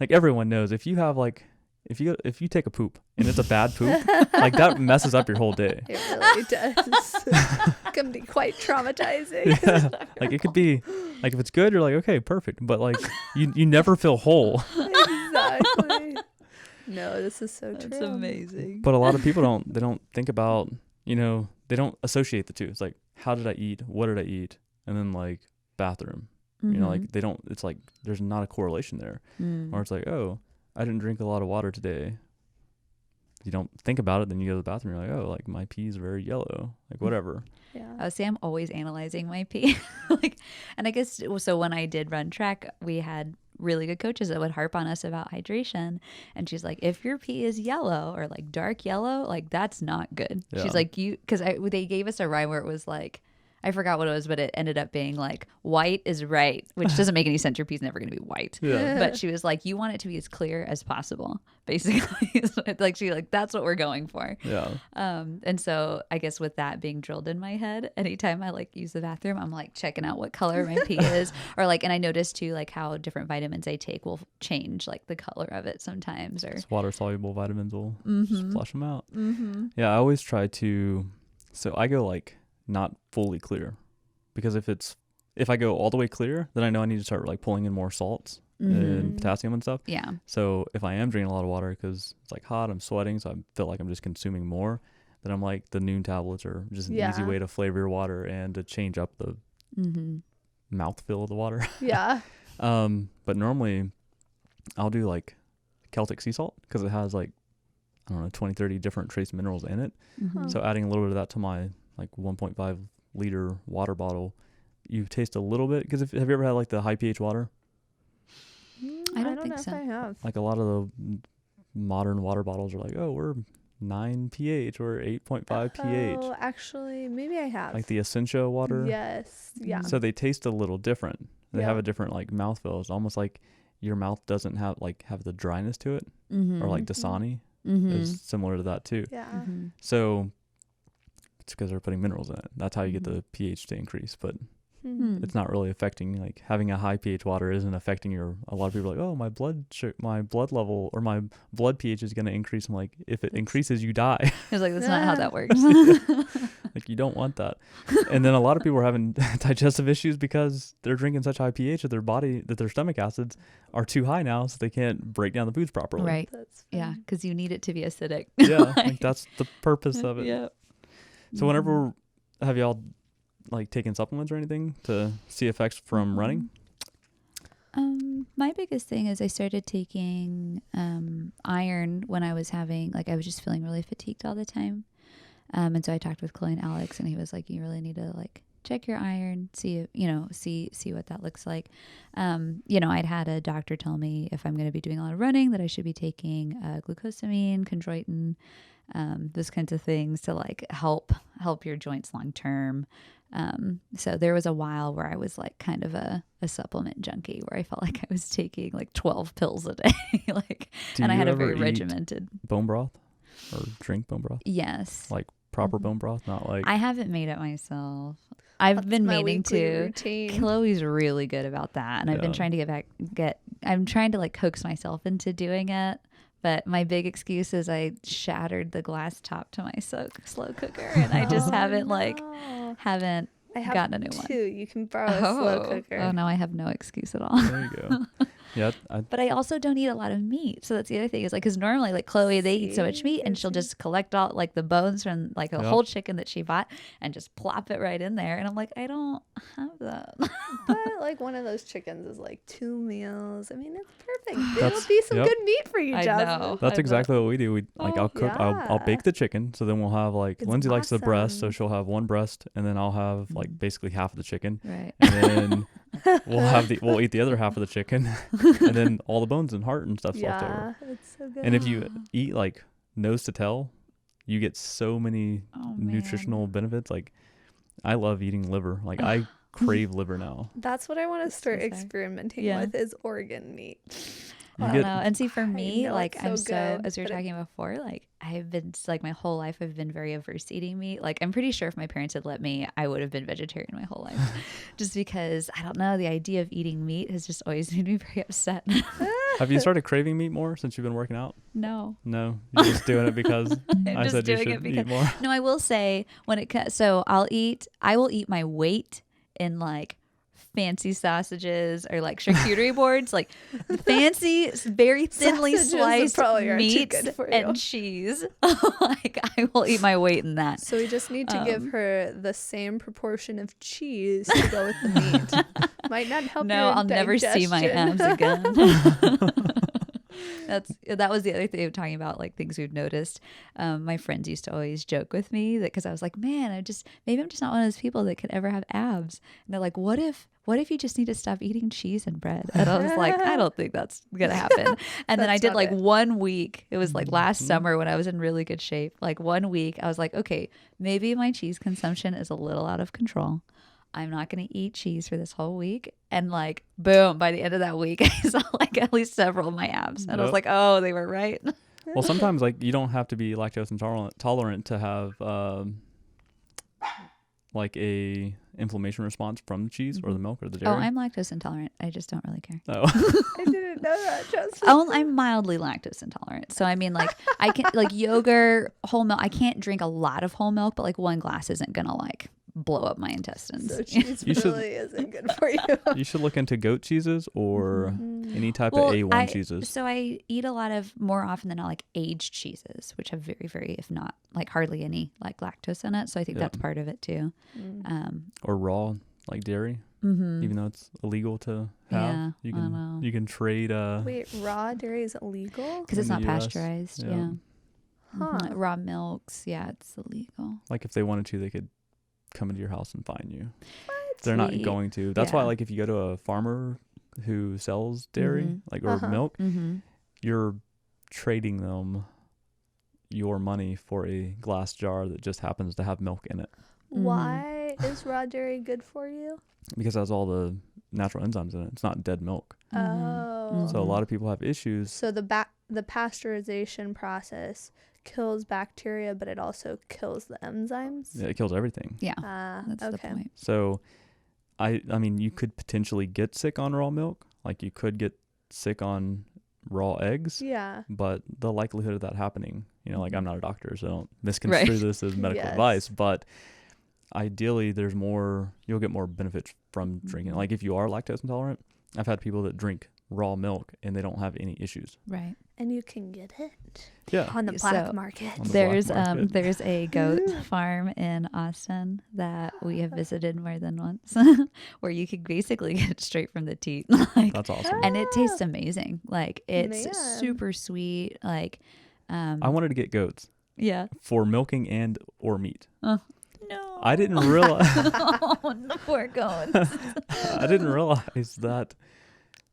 like everyone knows if you have like, if you take a poop and it's a bad poop, like that messes up your whole day. It really does. It can be quite traumatizing. Yeah. Like it could be like, if it's good, you're like, okay, perfect. But like you never feel whole. Exactly. No, this is so true. That's amazing. But a lot of people don't think about, they don't associate the two. It's like, how did I eat? What did I eat? And then like bathroom, like it's like, there's not a correlation there. Or it's like, oh, I didn't drink a lot of water today. You don't think about it. Then you go to the bathroom. You're like, oh, like my pee is very yellow, like whatever. Yeah. See, I'm always analyzing my pee. And I guess, so when I did run track, we had really good coaches that would harp on us about hydration. And she's like, if your pee is yellow or like dark yellow, like that's not good. Yeah. She's like, because they gave us a rhyme where it was like, I forgot what it was, but it ended up being like, white is right, which doesn't make any sense. Your pee's never going to be white. Yeah. But she was like, you want it to be as clear as possible, basically. That's what we're going for. Yeah. And so I guess with that being drilled in my head, anytime I like use the bathroom, I'm like checking out what color my pee is, or like, and I noticed too, like how different vitamins I take will change like the color of it sometimes, or It's water soluble vitamins will just flush them out. Yeah. I always try to, so I go like not fully clear, because if I go all the way clear, then I know I need to start like pulling in more salts and potassium and stuff. Yeah. So if I am drinking a lot of water because it's like hot, I'm sweating, so I feel like I'm just consuming more, then I'm like, the noon tablets are just an easy way to flavor your water and to change up the mouthfeel of the water. Yeah. But normally I'll do like Celtic sea salt because it has like, I don't know, 20, 30 different trace minerals in it. So adding a little bit of that to my like 1.5 liter water bottle, you taste a little bit. Because have you ever had like the high pH water? I don't think know so. if I have. Like a lot of the modern water bottles are like, oh, we're 9 pH or 8.5 pH. Oh, actually, maybe I have. Like the Essentia water. Yes. Yeah. So they taste a little different. They have Yeah. a different like mouthfeel. It's almost like your mouth doesn't have the dryness to it, Mm-hmm. or like Dasani is similar to that too. Yeah. Mm-hmm. So it's because they're putting minerals in it. That's how you get the pH to increase, but Mhm. it's not really affecting, like having a high pH water isn't affecting a lot of people are like, oh, my blood level or my blood pH is going to increase. I'm like, if it increases, you die. It's like, that's not how that works. Like you don't want that. And then a lot of people are having digestive issues because they're drinking such high pH that their stomach acids are too high now, so they can't break down the foods properly. Right. That's Yeah, funny. because you need it to be acidic. Yeah, like that's the purpose of it. Yeah. So whenever have y'all like taken supplements or anything to see effects from running? My biggest thing is I started taking iron when I was I was just feeling really fatigued all the time. And so I talked with Chloe and Alex, and he was like, you really need to like check your iron, see what that looks like. I'd had a doctor tell me if I'm going to be doing a lot of running that I should be taking glucosamine, chondroitin, those kinds of things to like help your joints long term. So there was a while where I was like kind of a supplement junkie where I felt like I was taking like 12 pills a day, Do and I you had a ever very eat regimented. bone broth or drink bone broth? Yes. Like proper bone broth, not like I haven't made it myself. I've been my meaning weekly to. routine. Chloe's really good about that, and I've been trying to I'm trying to like coax myself into doing it. But my big excuse is I shattered the glass top to my slow cooker, and I just haven't no. I have gotten a new one. two. You can borrow a slow cooker. Oh no, I have no excuse at all. there you go. Yeah, But I also don't eat a lot of meat, so that's the other thing. Is like because normally like Chloe, they eat so much meat, and she'll just collect all like the bones from like a whole chicken that she bought and just plop it right in there. And I'm like, I don't have that. But like one of those chickens is like 2 meals. I mean, it's perfect. That's- It'll be some yep. good meat for you, I Jasmine. know. that's I exactly what we do. We like I'll cook. I'll yeah. bake the chicken. So then we'll have like It's Lindsay likes the breast, so awesome. she'll have one breast, and then I'll have like basically half of the chicken, Right. and then we'll eat the other half of the chicken, and then all the bones and heart and stuff's left over. Yeah, it's so good. And if you eat like nose to tail, you get so many Oh, nutritional benefits. Like I love eating liver. Like I crave liver now. That's what I want to start fair. experimenting Yeah. with is organ meat. You I don't get- know. And see, for me, know like it's I'm so so, good, as we were but talking before, like I've been like my whole life I've been very averse to eating meat. Like I'm pretty sure if my parents had let me, I would have been vegetarian my whole life. Just because I don't know, the idea of eating meat has just always made me very upset. Have you started craving meat more since you've been working out? No. No, you're just doing it because I just said you doing it should because- eat more. No, I will say when it so I will eat my weight in like fancy sausages or like charcuterie boards, like fancy, very thinly Sausages sliced probably aren't too meats good for you. and cheese. Like I will eat my weight in that. So we just need to give her the same proportion of cheese to go with the meat. Might not help. No, your I'll never see my digestion. abs again. That was the other thing of talking about like things we've noticed. My friends used to always joke with me that because I was like, man, maybe I'm just not one of those people that could ever have abs. And they're like, what if you just need to stop eating cheese and bread? And I was like, I don't think that's gonna happen. And then I That's did not like it. 1 week. It was like last summer when I was in really good shape. Like 1 week, I was like, okay, maybe my cheese consumption is a little out of control. I'm not going to eat cheese for this whole week. And like, boom, by the end of that week, I saw like at least several of my abs. And I was Yep. like, oh, they were right. Well, sometimes like you don't have to be lactose intolerant to have like a inflammation response from the cheese or the milk or the dairy. Oh, I'm lactose intolerant. I just don't really care. Oh. I didn't know that, Justin. Oh, I'm mildly lactose intolerant. So I mean, like I can like yogurt, whole milk. I can't drink a lot of whole milk, but like 1 glass isn't gonna like blow up my intestines. So cheese You should- really isn't good for you. You should look into goat cheeses or any type Well, of A1 cheeses. So I eat a lot of more often than not like aged cheeses, which have very, very, if not like hardly any like lactose in it. So I think Yeah. that's part of it too. Or raw, like dairy, even though it's illegal to have. Yeah, you I can know. you can trade. Wait, raw dairy is illegal? Because it's in not the US, pasteurized. yeah. Yeah. Huh. Raw milks. Yeah, it's illegal. Like if they wanted to, they could come into your house and find you. They're not Sweet. going to. That's why, Yeah. like, if you go to a farmer who sells dairy, Mhm. like, or milk, Mm-hmm. you're trading them your money for a glass jar that just happens to have milk in it, Why is raw dairy good for you? because it has all the natural enzymes in it. It's not dead milk. Oh. So a lot of people have issues. So the pasteurization process kills bacteria, but it also kills the enzymes. Yeah, it kills everything. Yeah. Ah, That's the okay. point. So I mean, you could potentially get sick on raw milk. Like, you could get sick on raw eggs. Yeah. But the likelihood of that happening, like, I'm not a doctor, so don't misconstrue Right. this as medical Yes. advice, but ideally you'll get more benefits from drinking. Like, if you are lactose intolerant, I've had people that drink raw milk and they don't have any issues. Right. And you can get it Yeah. on the black So- market. On the There's black market. there's a goat farm in Austin that we have visited more than once, where you could basically get straight from the teat, like, That's awesome. and it tastes amazing. Like, it's Man. super sweet. Like, I wanted to get goats yeah. for milking and or meat. No. I didn't realize Oh, the poor goats. I didn't realize that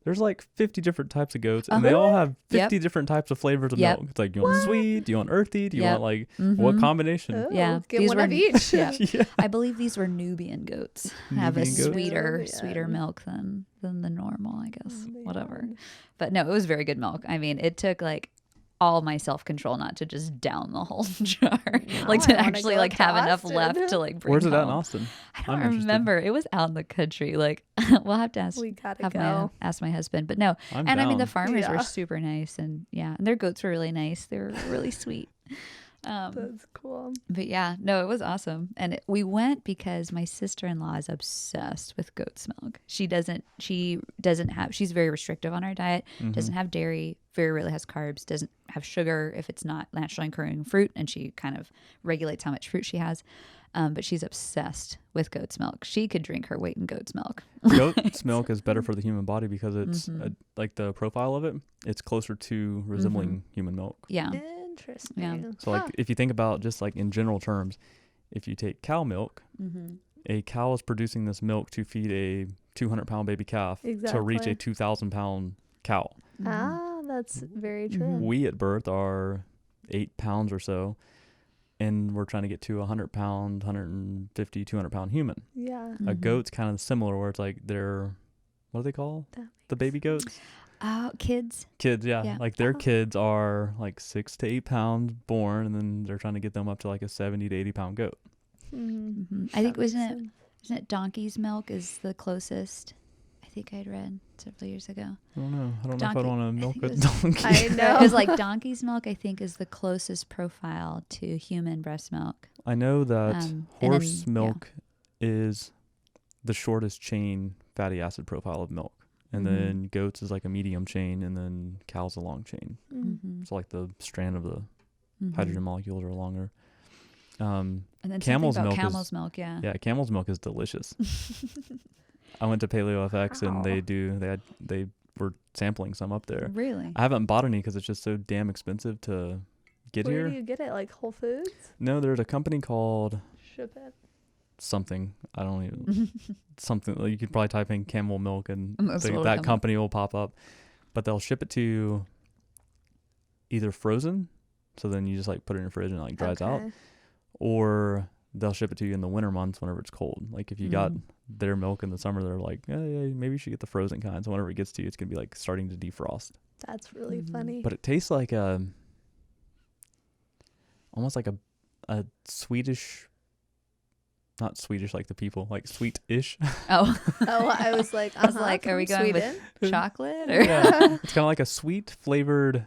there's like 50 different types of goats, and they all have 50 different types of flavors of Yep. milk. It's like, do you want sweet? Do you want earthy? Do you Yep. want, like, what Mhm. combination? Oh, Yeah, Get these one were- of each. Yeah. Yeah. I believe these were Nubian goats. Have a Nubian goats? sweeter Nubian. milk than the normal, I guess. Whatever. Man. But no, it was very good milk. I mean, it took like all my self-control not to just down the whole jar. Like, I to wanna actually go like up to have enough Austin. left to like bring Where's it at in home. Austin? I don't I'm interested. remember. It was out in the country. Like, we'll have to ask We gotta have go. ask my husband. But no. I'm And I mean, the down. farmers Yeah. were super nice, and yeah, and their goats were really nice. They were really sweet. That's cool. But yeah, no, it was awesome. And we went because my sister-in-law is obsessed with goat's milk. She doesn't have, she's very restrictive on her diet, doesn't have dairy, very rarely has carbs, doesn't have sugar if it's not naturally occurring fruit. And she kind of regulates how much fruit she has. But she's obsessed with goat's milk. She could drink her weight in goat's milk. Goat's milk is better for the human body because it's like the profile of it. It's closer to resembling human milk. Yeah. Interesting. So like if you think about just like in general terms, if you take cow milk, Mm-hmm. a cow is producing this milk to feed a 200-pound baby calf to reach a Exactly. 2,000-pound cow. Ah, that's very true. We at birth are 8 pounds or so, and we're trying to get to a 100-pound, 150, 200-pound human. Yeah. A goat's kind of similar where it's like they're, what do they call the baby goats? Oh, kids. Kids, yeah. Yeah. Like their kids are like 6 to 8 pounds born, and then they're trying to get them up to like a 70 to 80-pound goat. Mm-hmm. I think isn't it donkey's milk is the closest? I think I'd read several years ago. I don't know. I don't know if Donkey- I'd want to I milk think a it was- donkey. I know. Because like donkey's milk, I think is the closest profile to human breast milk. I know that and then- horse yeah. milk is the shortest chain fatty acid profile of milk. And Mhm. then goats is like a medium chain, and then cow's a long chain. Mm-hmm. So like the strand of the Mm-hmm. hydrogen molecules are longer. And then camel's something about milk is- camel's milk, yeah. Yeah, camel's milk is delicious. I went to Paleo FX and Wow. they were sampling some up there. Really? I haven't bought any because it's just so damn expensive to get Where here. do you get it? Like Whole Foods? No, there's a company called Ship it. something. I don't even something. Like, you could probably type in camel milk and That's what'll that come up. company will pop up. But they'll ship it to you either frozen, so then you just like put it in your fridge and it like dries out, Okay. or they'll ship it to you in the winter months whenever it's cold. Like if you got Mm. their milk in the summer, they're like, yeah, maybe you should get the frozen kind. So whenever it gets to you, it's gonna be like starting to defrost. That's really Mhm. funny. But it tastes like almost like a Swedish, not Swedish like the people, like sweet-ish. Oh, Oh, I was like, I was like, are we from going Sweden? with chocolate or? Yeah, it's kind of like a sweet flavored.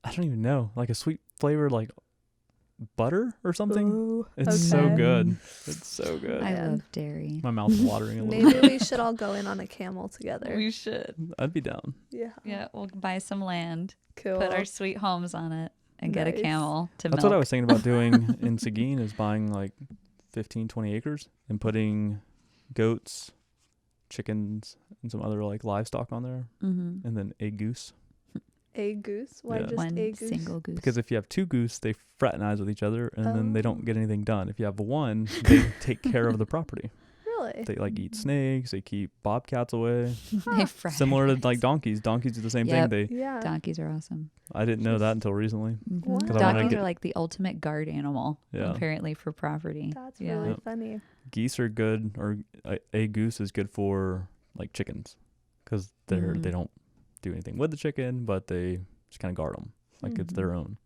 I don't even know, like a sweet flavored like butter or something. Ooh, It's so okay. good. It's so good. I Man. love dairy. My mouth's watering a little Maybe bit. we should all go in on a camel together. We should. I'd be down. Yeah. Yeah, we'll buy some land, Cool. put our sweet homes on it, and get a Nice. camel to That's milk. what I was thinking about doing in Seguin, is buying like 15, 20 acres and putting goats, chickens, and some other like livestock on there, Mm-hmm. and then a goose. A goose? Why Yeah. just One a goose? single goose. Because if you have two goose, they fraternize with each other, and then they don't get anything done. If you have one, they take care of the property. Really? They like eat snakes. They keep bobcats away. They fry. Similar to like donkeys. Donkeys do the same Yep. thing. Yeah. Donkeys are awesome. I didn't know that until recently. Wow. 'Cause I wanna Donkeys get- are like the ultimate guard animal, Yeah. apparently, for property. That's Yeah. really Yep. funny. Geese are good, or a goose is good for like chickens, because they don't do anything with the chicken, but they just kind of guard them like it's their own.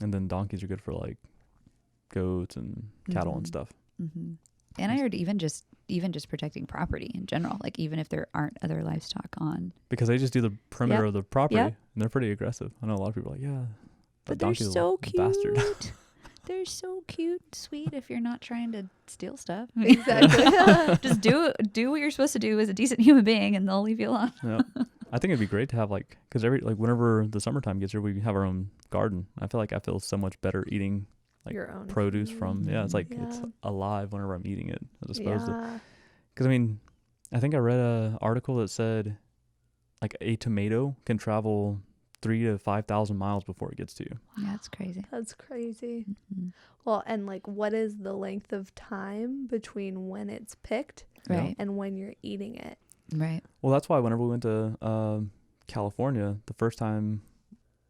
And then donkeys are good for like goats and cattle and stuff. Mm-hmm. And I heard even just protecting property in general, like even if there aren't other livestock on. Because they just do the perimeter Yep. of the property, Yep. and they're pretty aggressive. I know a lot of people are like, yeah, But they're donkey's a so cute. bastard. They're so cute, sweet. If you're not trying to steal stuff, Exactly. just do what you're supposed to do as a decent human being, and they'll leave you alone. Yeah. I think it'd be great to have like, because whenever the summertime gets here, we have our own garden. I feel so much better eating like Your own produce food. from, it's like it's Yeah. alive whenever I'm eating it, as opposed to, Yeah. because I mean, I think I read a article that said like a tomato can travel 3,000 to 5,000 miles before it gets to you. Yeah, it's crazy. That's crazy. Mhm. Well, and like, what is the length of time between when it's picked Right, and when you're eating it? right. Well, that's why whenever we went to California, the first time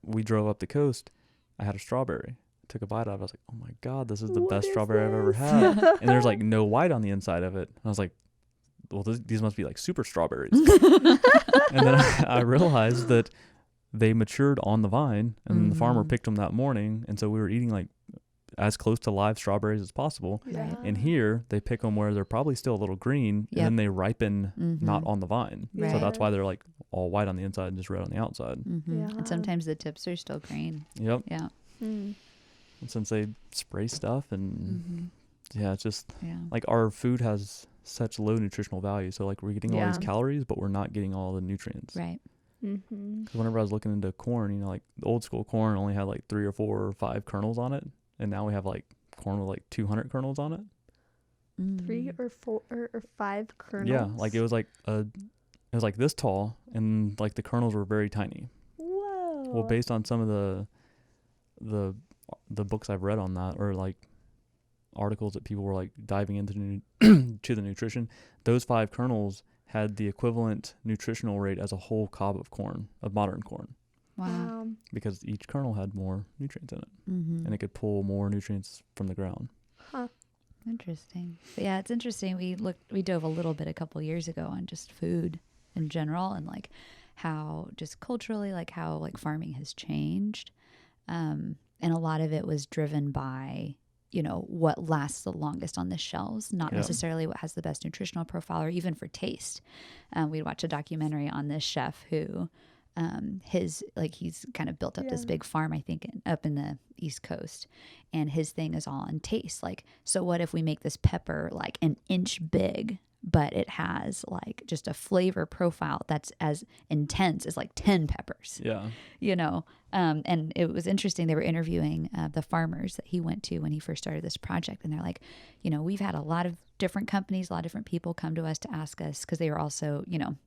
we drove up the coast, I had a strawberry. I took a bite out of it. I was like, oh my God, this is the What best is strawberry I've ever this? had. And there's like no white on the inside of it. I was like, well, these must be like super strawberries. And then I realized that they matured on the vine, and the farmer picked them that morning. And so we were eating like as close to live strawberries as possible. Right. And here they pick them where they're probably still a little green, Yep. and then they ripen not Mhm. on the vine. Right. So that's why they're like all white on the inside and just red on the outside. Mhm. Yeah. And sometimes the tips are still green. Yep. Yeah. Mm. And since they spray stuff and yeah, it's just Yeah. like our food has such low nutritional value. So like we're getting all these Yeah. calories, but we're not getting all the nutrients. Right. Mm-hmm. 'Cause whenever I was looking into corn, like the old school corn only had like 3 or 4 or 5 kernels on it, and now we have like corn with like 200 kernels on it. 3 or 4 or 5 kernels. Yeah, like it was like this tall, and like the kernels were very tiny. Whoa. Well, based on some of the books I've read on that, or like articles that people were like diving into to the nutrition, those 5 kernels had the equivalent nutritional rate as a whole cob of corn, of modern corn, Wow. because each kernel had more nutrients in it, Mm-hmm. and it could pull more nutrients from the ground. Huh. Interesting. But yeah, it's interesting. We dove a little bit a couple years ago on just food in general, and like how just culturally, like how like farming has changed. And a lot of it was driven by, what lasts the longest on the shelves, not Yeah. necessarily what has the best nutritional profile or even for taste. We watched a documentary on this chef who, he's kind of built up this Yeah. big farm, I think, up in the East Coast, and his thing is all on taste. Like, so what if we make this pepper like an inch big, but it has like just a flavor profile that's as intense as like 10 peppers, Yeah. And it was interesting. They were interviewing the farmers that he went to when he first started this project. And they're like, we've had a lot of different companies, a lot of different people come to us to ask us, because they were also,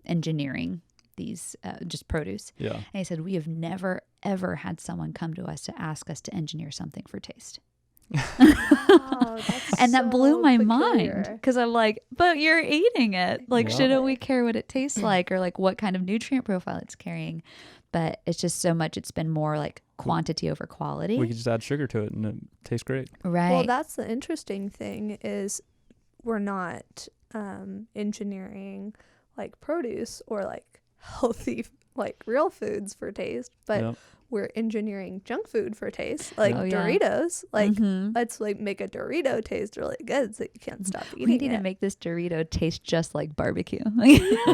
engineering these just produce. Yeah. And he said, we have never, ever had someone come to us to ask us to engineer something for taste. Wow, that's And that blew so my peculiar. mind, because I'm like, but you're eating it. Like, Yeah. shouldn't we care what it tastes like, or like what kind of nutrient profile it's carrying? But it's just so much. It's been more like quantity over quality. We could just add sugar to it, and it tastes great. Right. Well, that's the interesting thing is we're not engineering like produce or like healthy like real foods for taste, but Yep. we're engineering junk food for taste, like Oh, yeah. Doritos. Like Mhm. let's like make a Dorito taste really good so you can't stop We eating need it. to make this Dorito taste just like barbecue,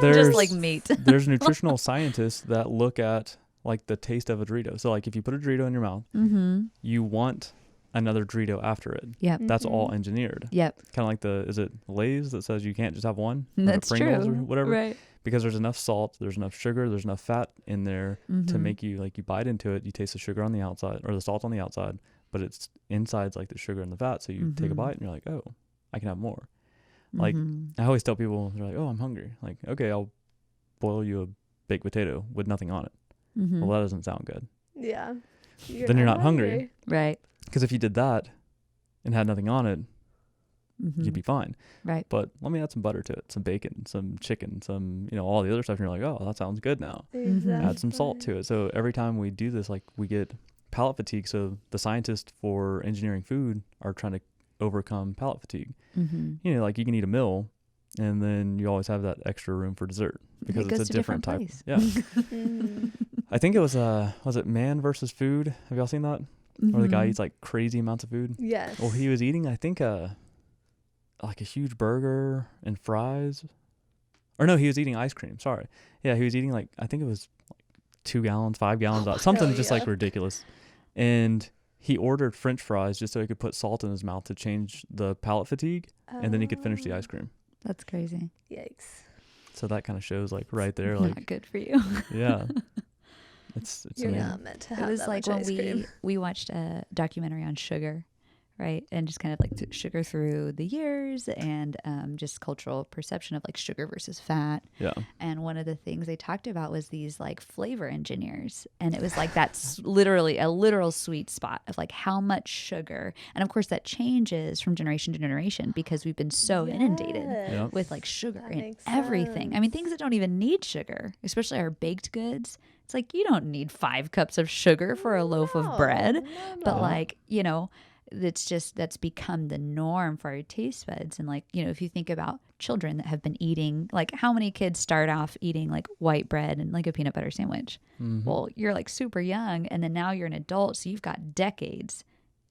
There's- just like meat. There's nutritional scientists that look at like the taste of a Dorito. So like if you put a Dorito in your mouth, Mm-hmm. you want another Dorito after it. Yep. That's all Mhm. engineered. Yep. Kind of like is it Lay's that says you can't just have one? Or the That's Pringles true. or whatever. Right. Because there's enough salt, there's enough sugar, there's enough fat in there to Mhm. make you like you bite into it, you taste the sugar on the outside or the salt on the outside, but it's inside's like the sugar and the fat. So you take a Mhm. bite and you're like, oh, I can have more. Like Mhm. I always tell people, they're like, oh, I'm hungry. Like, okay, I'll boil you a baked potato with nothing on it. Mm-hmm. Well, that doesn't sound good. Yeah. Then you're not hungry. Right. Because if you did that and had nothing on it, Mm-hmm. you'd be fine. Right. But let me add some butter to it, some bacon, some chicken, some, all the other stuff. And you're like, oh, that sounds good now. Mm-hmm. Add some salt to it. So every time we do this, like, we get palate fatigue. So the scientists for engineering food are trying to overcome palate fatigue. Mm-hmm. Like you can eat a meal and then you always have that extra room for dessert because It goes it's a to different type. place. Yeah. Mm. I think it was it Man versus Food? Have y'all seen that? Where the guy eats like crazy amounts of food? Yes. Well, he was eating, I think, like a huge burger and fries. Or no, he was eating ice cream. Sorry. Yeah, he was eating like, I think it was like 2 gallons, 5 gallons, something just like ridiculous. And he ordered French fries just so he could put salt in his mouth to change the palate fatigue, and then he could finish the ice cream. That's crazy. Yikes. So that kind of shows like right there, Not like, good for you. yeah, it's You're amazing. not meant to It have was that like much when ice cream. we watched a documentary on sugar, right? And just kind of like sugar through the years and just cultural perception of like sugar versus fat. Yeah. And one of the things they talked about was these like flavor engineers. And it was like that's literally a literal sweet spot of like how much sugar. And of course that changes from generation to generation because we've been so inundated Yep. with like sugar That and makes everything. I mean, sense. things that don't even need sugar, especially our baked goods. It's like you don't need 5 cups of sugar for a loaf of bread. But like, it's just that's become the norm for our taste buds. And like, if you think about children that have been eating, like how many kids start off eating like white bread and like a peanut butter sandwich? Mhm. Well, you're like super young and then now you're an adult. So you've got decades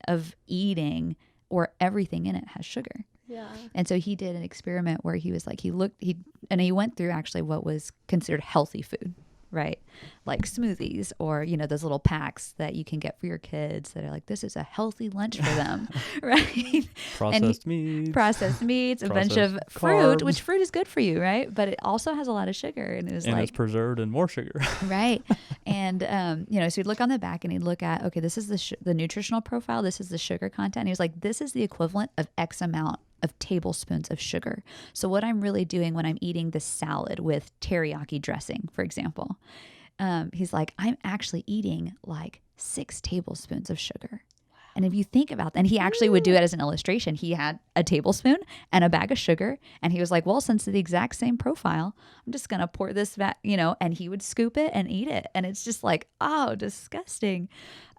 of eating or everything in it has sugar. Yeah. And so he did an experiment where he was like, he went through actually what was considered healthy food, right? Like smoothies or, those little packs that you can get for your kids that are like, this is a healthy lunch for them, right? Processed meats, a bunch of processed fruit, carbs. which fruit is good for you, right? But it also has a lot of sugar. And it was and like, it's preserved in more sugar. right. And, so he'd look on the back and he'd look at, okay, this is the nutritional profile. This is the sugar content. And he was like, this is the equivalent of X amount of tablespoons of sugar. So what I'm really doing when I'm eating this salad with teriyaki dressing, for example, he's like, I'm actually eating like 6 tablespoons of sugar. And if you think about that, and he actually would do it as an illustration. He had a tablespoon and a bag of sugar. And he was like, well, since it's the exact same profile, I'm just going to pour this and he would scoop it and eat it. And it's just like, oh, disgusting.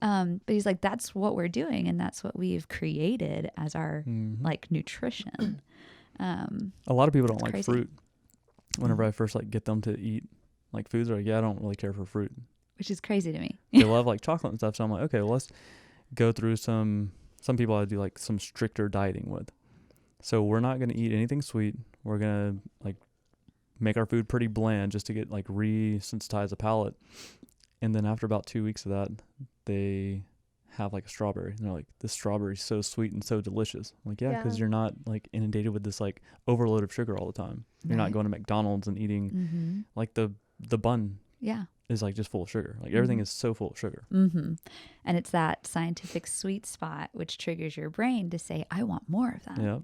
But he's like, that's what we're doing. And that's what we've created as our like nutrition. A lot of people don't like crazy. fruit. Whenever I first like get them to eat like foods, they're like, yeah, I don't really care for fruit. Which is crazy to me. They love like chocolate and stuff. So I'm like, okay, well, let's go through some people I do like some stricter dieting with. So we're not going to eat anything sweet. We're going to like make our food pretty bland just to get like resensitize the palate. And then after about 2 weeks of that, they have like a strawberry. And they're like, this strawberry is so sweet and so delicious. I'm like, yeah, because you're not like inundated with this like overload of sugar all the time. You're not Right. going to McDonald's and eating like the bun Yeah. is like just full of sugar. Like everything is so full of sugar. And it's that scientific sweet spot which triggers your brain to say, I want more of that. Yeah.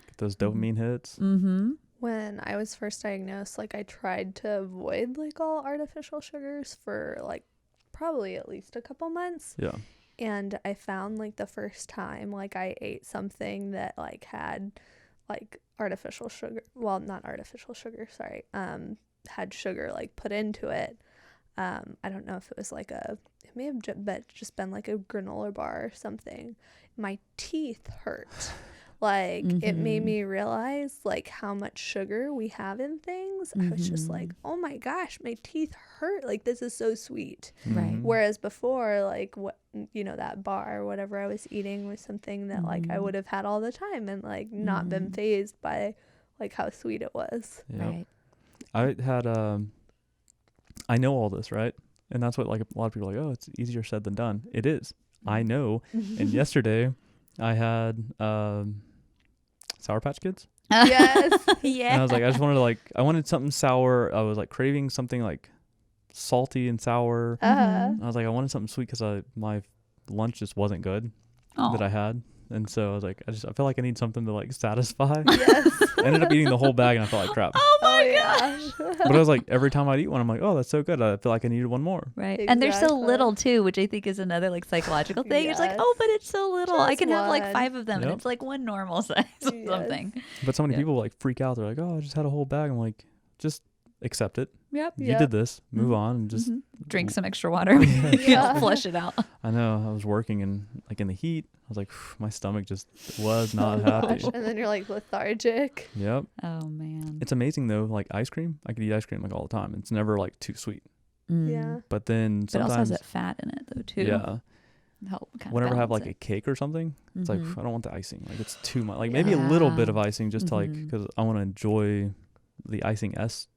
Get those dopamine hits. When I was first diagnosed, like I tried to avoid like all artificial sugars for like probably at least a couple months. Yeah. And I found like the first time like I ate something that like had like artificial sugar, well, not artificial sugar, sorry, had sugar like put into it. I don't know if it was like it may have just been like a granola bar or something. My teeth hurt. Like it made me realize like how much sugar we have in things. I was just like, oh my gosh, my teeth hurt. Like this is so sweet. Right. Whereas before, like what that bar or whatever I was eating was something that like I would have had all the time and like not been fazed by like how sweet it was. Yeah. Right. I had I know all this, right? And that's what like a lot of people are like, oh, it's easier said than done. It is. I know. And yesterday I had Sour Patch Kids. Yes. Yeah. And I was like, I wanted something sour. I was like craving something like salty and sour. Uh-huh. I was like, I wanted something sweet because my lunch just wasn't good Aw. that I had. And so I was like, I feel like I need something to like satisfy. Yes. I ended up eating the whole bag and I felt like crap. Oh my gosh. But I was like, every time I'd eat one, I'm like, oh, that's so good. I feel like I needed one more. Right. And they're so Exactly. little too, which I think is another like psychological thing. It's like, Yes. oh, but it's so little. I Just can have like one. 5 of them and Yep. it's like one normal size or Yes. something. But so many Yeah. people like freak out. They're like, oh, I just had a whole bag. I'm like, just accept it. Yep. You Yep. did this. Move Mhm. on and just Mhm. Drink some extra water. Yeah. Flush it out. I know I was working and like in the heat. I was like, my stomach just was not Oh, happy. gosh. And then you're like lethargic. Yep. Oh man. It's amazing though. Like ice cream, I could eat ice cream like all the time. It's never like too sweet. Yeah. But then But it also has sometimes, that fat in it though too. yeah. Help kind Whenever I have balance like a cake or something, it's like Mhm. I don't want the icing. Like it's too much. Like maybe a little bit of icing just to like Mhm. because I want to enjoy the icing esque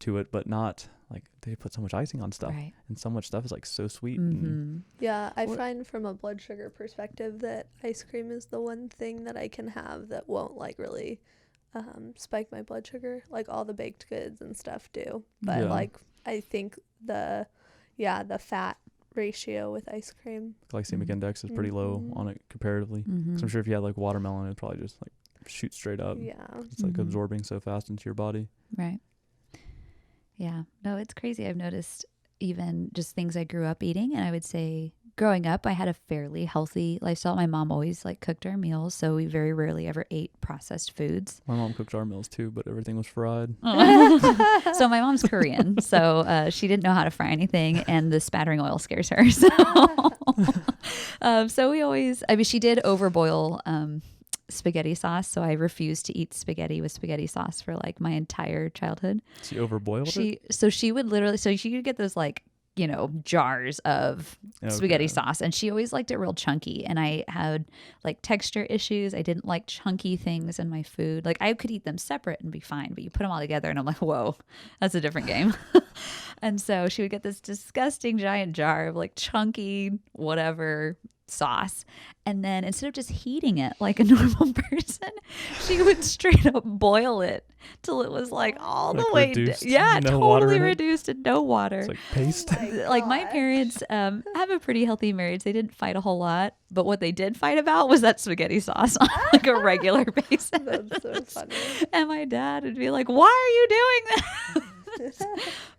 to it, but not like they put so much icing on stuff, Right. and so much stuff is like so sweet. And Mm-hmm. Yeah, I What- find from a blood sugar perspective that ice cream is the one thing that I can have that won't like really spike my blood sugar. Like all the baked goods and stuff do. But Yeah. like I think the fat ratio with ice cream. glycemic Mhm. index is pretty low Mhm. on it comparatively. Mm-hmm. 'Cause I'm sure if you had like watermelon, it'd probably just like shoot straight up. Yeah. It's like Mhm. absorbing so fast into your body. Right. Yeah. No, it's crazy. I've noticed even just things I grew up eating. And I would say growing up, I had a fairly healthy lifestyle. My mom always like cooked our meals. So we very rarely ever ate processed foods. My mom cooked our meals too, but everything was fried. So my mom's Korean. So she didn't know how to fry anything. And the spattering oil scares her. So we always, I mean, she did overboil spaghetti sauce. So I refused to eat spaghetti with spaghetti sauce for like my entire childhood. She overboiled it. She would literally, so she could get those like, you know, jars of spaghetti Okay. sauce, and she always liked it real chunky. And I had like texture issues. I didn't like chunky things in my food. Like I could eat them separate and be fine, but you put them all together and I'm like, whoa, that's a different game. And so she would get this disgusting giant jar of like chunky whatever sauce, and then instead of just heating it like a normal person, she would straight up boil it till it was like all Like the way reduced, yeah, no water totally in it? reduced and no water. It's like paste. Like my parents have a pretty healthy marriage. They didn't fight a whole lot, but what they did fight about was that spaghetti sauce on like a regular basis. That's so funny. And my dad would be like, "Why are you doing that?"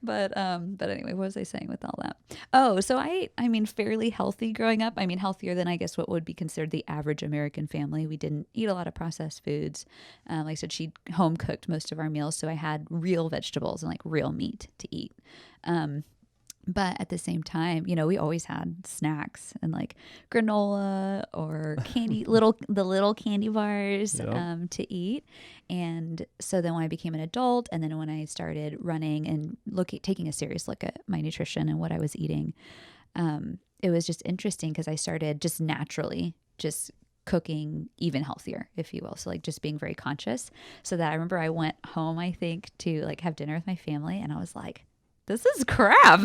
But anyway, what was I saying with all that? Oh, so I mean, fairly healthy growing up. I mean, healthier than I guess what would be considered the average American family. We didn't eat a lot of processed foods. Like I said, she home cooked most of our meals, so I had real vegetables and like real meat to eat. But at the same time, you know, we always had snacks and like granola or candy, the little candy bars Yep. to eat. And so then when I became an adult, and then when I started running and taking a serious look at my nutrition and what I was eating, it was just interesting because I started just naturally just cooking even healthier, if you will. So like just being very conscious. So that I remember I went home, I think, to like have dinner with my family, and I was like, this is crap.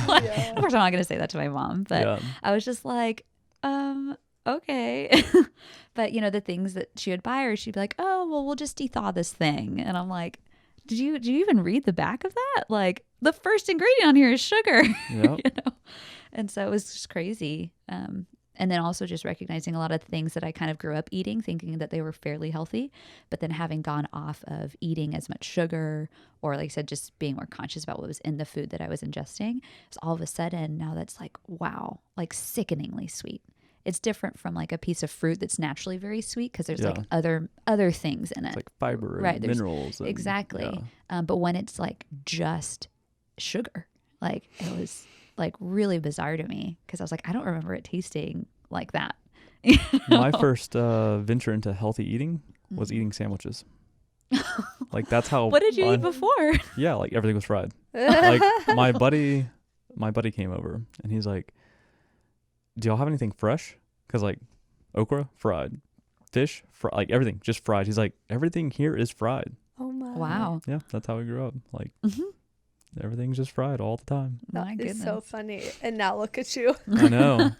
Like, Yeah. of course, I'm not going to say that to my mom, but Yeah. I was just like, okay. But you know, the things that she would buy her, she'd be like, oh, well, we'll just dethaw this thing. And I'm like, did you even read the back of that? Like the first ingredient on here is sugar, Yep. you know? And so it was just crazy. And then also just recognizing a lot of things that I kind of grew up eating, thinking that they were fairly healthy, but then having gone off of eating as much sugar, or like I said, just being more conscious about what was in the food that I was ingesting. So all of a sudden now that's like, wow, like sickeningly sweet. It's different from like a piece of fruit that's naturally very sweet because there's like other things in it. It's like fiber Right, and there's- minerals. And, Exactly. yeah. But when it's like just sugar, like it was like really bizarre to me because I was like, I don't remember it tasting like that. You My know? first venture into healthy eating was eating sandwiches. Like that's how. What did you eat before? Yeah, like everything was fried. Like my buddy came over and he's like, "Do y'all have anything fresh?" Because like okra fried, fish like everything just fried. He's like, "Everything here is fried." Oh my. Wow. Yeah, that's how we grew up. Like Mhm. everything's just fried all the time. My That goodness. is so funny. And now look at you. I know.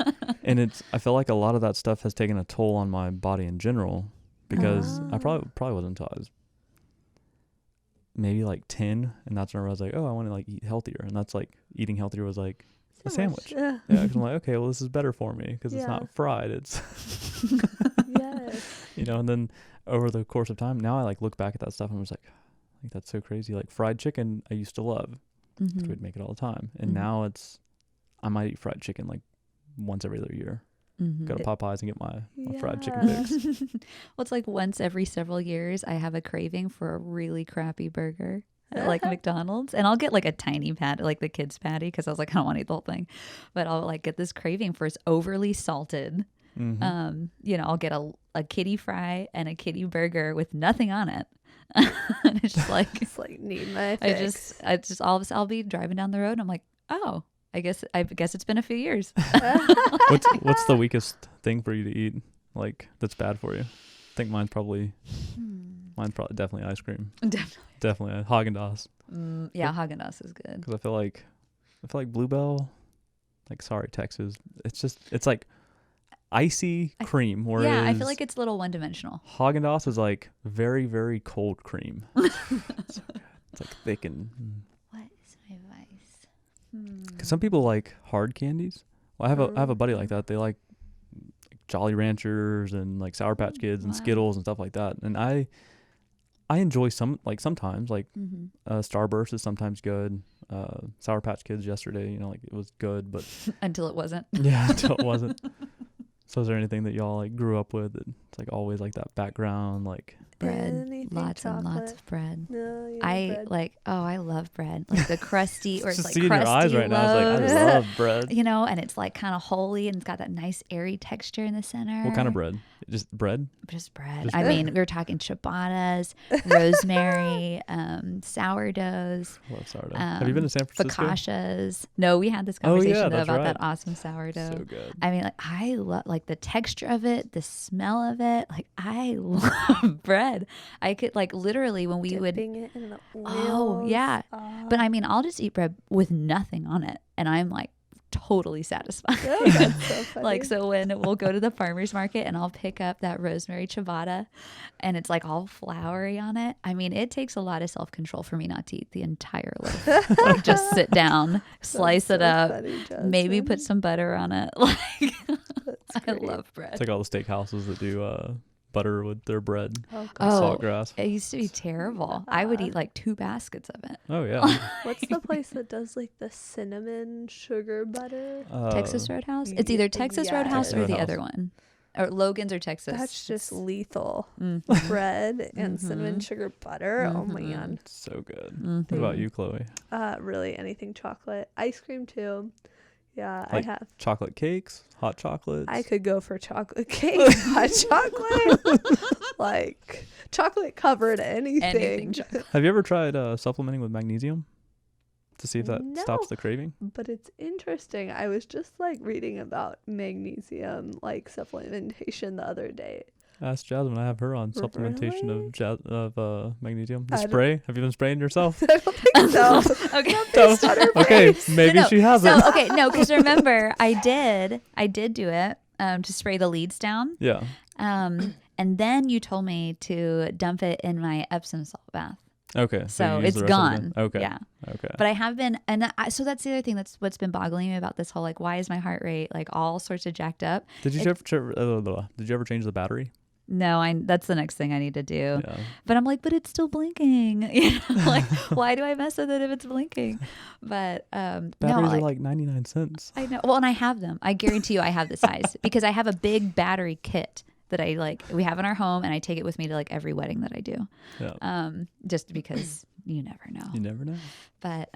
And I feel like a lot of that stuff has taken a toll on my body in general because I probably wasn't until I was maybe like 10, and that's when I realized like, oh, I want to like eat healthier, and that's like eating healthier was like a sandwich. Ugh. Yeah, because I'm like, okay, well, this is better for me because it's Yeah. not fried. It's Yes. and then over the course of time, now I like look back at that stuff and I'm just like Like, that's so crazy. Like, fried chicken, I used to love. Mm-hmm. We'd make it all the time. And Mhm. now I might eat fried chicken like once every other year. Mm-hmm. Go to Popeyes and get my fried chicken Yeah. fix. Well, it's like once every several years, I have a craving for a really crappy burger at like McDonald's, and I'll get like a tiny patty, like the kids' patty, because I was like, I don't want to eat the whole thing, but I'll like get this craving for it's overly salted. Mm-hmm. I'll get a kitty fry and a kitty burger with nothing on it. And it's just like It's like need my I fix. just all of a sudden I'll be driving down the road and I'm like, oh, I guess it's been a few years. What's the weakest thing for you to eat, like, that's bad for you? I think mine's probably definitely ice cream. Definitely Haagen-Dazs. Yeah, Haagen-Dazs is good. Because I feel like Bluebell, like, sorry Texas, it's like icy cream. Whereas Yeah, I feel like it's a little one-dimensional. Haagen-Dazs is like very, very cold cream. It's like thick and. What is my vice? Because some people like hard candies. Well, I have a buddy like that. They like Jolly Ranchers and like Sour Patch Kids and Wow. Skittles and stuff like that. And I enjoy sometimes like Starburst is sometimes good. Sour Patch Kids yesterday, like, it was good, but Until it wasn't. yeah, until it wasn't. So is there anything that y'all like grew up with that's like always like that background, like Bread. Anything Lots and lots chocolate. of bread. No, you I bread. I love bread. Like the crusty or it's just like seeing crusty your eyes right now. I was loaves. like, I love bread. And it's like kind of holy and it's got that nice airy texture in the center. What kind of bread? Just bread? Just bread. Just I bread. mean, we were talking ciabattas, rosemary, sourdoughs, I love sourdough. Have you been to San Francisco? focaccias. No, we had this Oh, yeah, conversation though that's about right. that awesome sourdough. So good. I mean, like I love like the texture of it, the smell of it. Like I love bread. I could like literally when we would. Dipping it in the oils. Oh yeah, but I mean, I'll just eat bread with nothing on it, and I'm like totally satisfied. Oh, that's so funny. Like so when we'll go to the farmer's market and I'll pick up that rosemary ciabatta and it's like all floury on it. I mean, it takes a lot of self-control for me not to eat the entire loaf. Like just sit down, slice it so up, funny, maybe Jasmine. put some butter on it. Like That's I great. love bread. It's like all the steakhouses that do butter with their bread. Oh, Like Oh, saltgrass. it used to be terrible. I would eat like 2 baskets of it. Oh yeah. What's the place that does like the cinnamon sugar butter? Texas Roadhouse? It's ye- either Texas yes. Roadhouse or the Roadhouse. other one. Or Logan's or Texas. That's just lethal. Mm. Bread and cinnamon Mhm. sugar butter. Oh Mhm. man. So good. Mhm. What about you, Chloe? Really anything chocolate. Ice cream too. Yeah, Like I have. chocolate cakes, hot chocolates. I could go for chocolate cake, hot chocolate, like chocolate covered anything. Anything chocolate. Have you ever tried supplementing with magnesium to see if that stops No. the craving? But it's interesting. I was just like reading about magnesium like supplementation the other day. Ask Jasmine. I have her on supplementation Really? of magnesium. The I don't- spray. Have you been spraying yourself? I don't think so. Okay. Based on her Okay, face. maybe No, she hasn't. So okay, no, because remember I did do it to spray the leads down. Yeah. And then you told me to dump it in my Epsom salt bath. Okay. So you use it's the rest of it gone. then? Okay. Yeah. Okay. But I have been, and so that's the other thing that's what's been boggling me about this whole like, why is my heart rate like all sorts of jacked up? Did you ever change the battery? No, that's the next thing I need to do. Yeah. But I'm like, but it's still blinking. Like, why do I mess with it if it's blinking? But no, Batteries are like, like 99 cents. I know. Well, and I have them. I guarantee you I have the size because I have a big battery kit that we have in our home and I take it with me to like every wedding that I do. Yeah. Just because you never know. You never know. But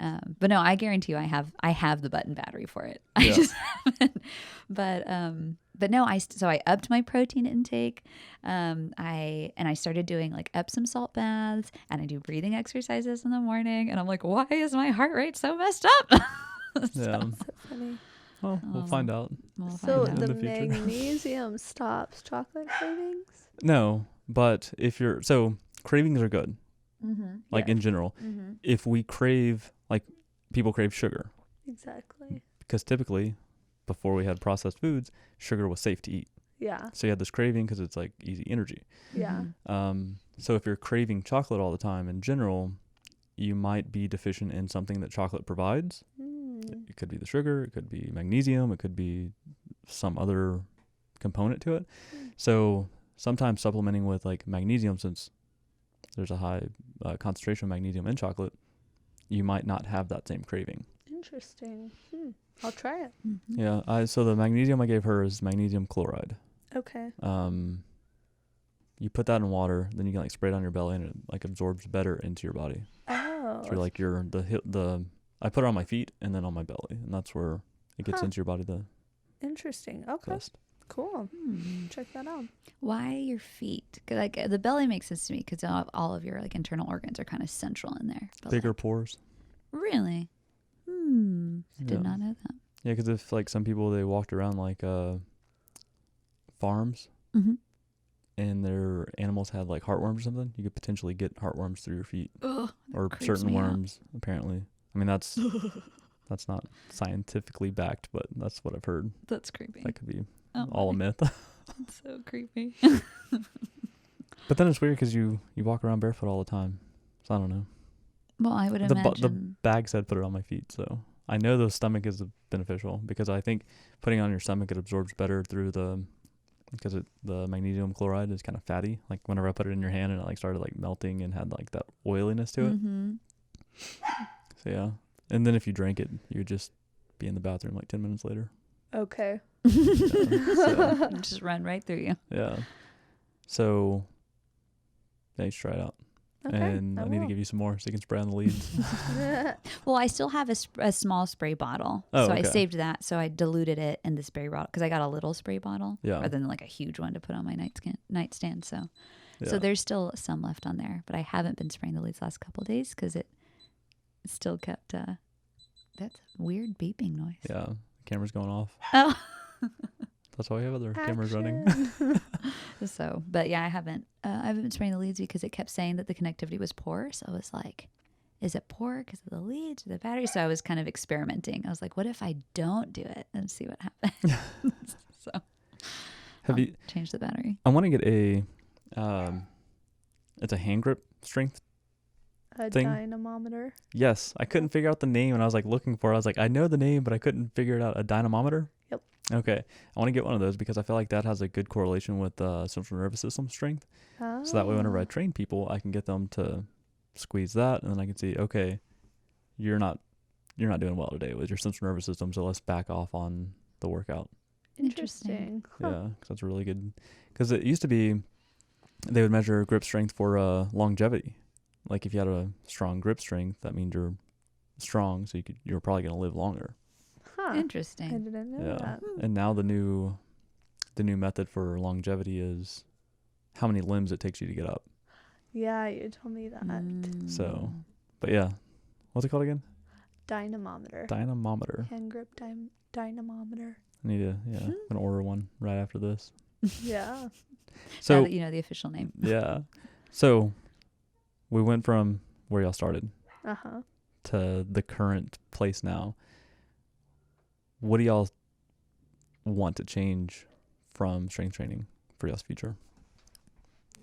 no, I guarantee you I have the button battery for it. I Yeah. just haven't. But no, so I upped my protein intake. I started doing like Epsom salt baths and I do breathing exercises in the morning and I'm like, why is my heart rate so messed up? Yeah. So funny. Well, we'll find out. We'll So find out. the the future. magnesium stops chocolate cravings? No, but cravings are good. Like Yeah. in general, if we crave, like people crave sugar, Exactly. because typically before we had processed foods, sugar was safe to eat. Yeah. So you had this craving because it's like easy energy. Yeah. So if you're craving chocolate all the time in general, you might be deficient in something that chocolate provides. It could be the sugar, it could be magnesium, it could be some other component to it. So sometimes supplementing with like magnesium, since there's a high concentration of magnesium in chocolate, you might not have that same craving. Interesting. I'll try it. Mm-hmm. Yeah. So the magnesium I gave her is magnesium chloride. Okay. You put that in water, then you can like spray it on your belly, and it like absorbs better into your body. Oh. Through like the I put it on my feet and then on my belly, and that's where it gets into your body the Interesting. Okay. best. Cool. Check that out. Why your feet? 'Cause, like the belly makes sense to me because all of your like internal organs are kind of central in there. But, Bigger like, pores. really? I did not know that. Yeah, because if like some people they walked around like farms. Mm-hmm. And their animals had like heartworms or something, you could potentially get heartworms through your feet. Ugh, or creeps certain me out. worms, apparently. I mean, that's not scientifically backed, but that's what I've heard. That's creepy. That could be Oh all a my. myth. That's so creepy. But then it's weird because you walk around barefoot all the time. So I don't know. Well, I would The imagine. bag said put it on my feet, so I know the stomach is beneficial because I think putting it on your stomach, it absorbs better through because the magnesium chloride is kind of fatty. Like whenever I put it in your hand and it like started like melting and had like that oiliness to it. Mm-hmm. So yeah. And then if you drank it, you would just be in the bathroom like 10 minutes later. Okay. So, Just run right through you. yeah. So yeah, you should try it out. Okay. And I need to give you some more so you can spray on the leads. Well, I still have a small spray bottle. Oh, so I okay. saved that. So I diluted it in the spray bottle because I got a little spray bottle Yeah. rather than like a huge one to put on my nightstand. So Yeah. so there's still some left on there, but I haven't been spraying the leads last couple of days because it still kept that's a weird beeping noise. Yeah. Camera's going off. Oh. That's why we have other cameras running. So, but yeah, I haven't been spraying the leads because it kept saying that the connectivity was poor. So I was like, is it poor because of the leads or the battery? So I was kind of experimenting. I was like, what if I don't do it and see what happens? So Have you change the battery? I want to get a it's a hand grip strength. A thing. dynamometer. Yes, I couldn't figure out the name and I was like looking for it. I was like, I know the name, but I couldn't figure it out. A dynamometer? Yep. Okay. I want to get one of those because I feel like that has a good correlation with central nervous system strength. Oh. So that way whenever I train people, I can get them to squeeze that and then I can see, okay, you're not doing well today with your central nervous system, so let's back off on the workout. Interesting. Huh. Yeah, because that's really good. Because it used to be they would measure grip strength for longevity. Like if you had a strong grip strength, that means you're strong, so you're probably going to live longer. Huh. Interesting. I didn't know Yeah. that. And now the new method for longevity is how many limbs it takes you to get up. Yeah, you told me that. So, but yeah, what's it called again? Dynamometer. Dynamometer. Hand grip dynamometer. I need to I'm gonna order one right after this. Yeah. So now that you know the official name. yeah, so we went from where y'all started Uh-huh. to the current place now. What do y'all want to change from strength training for y'all's future?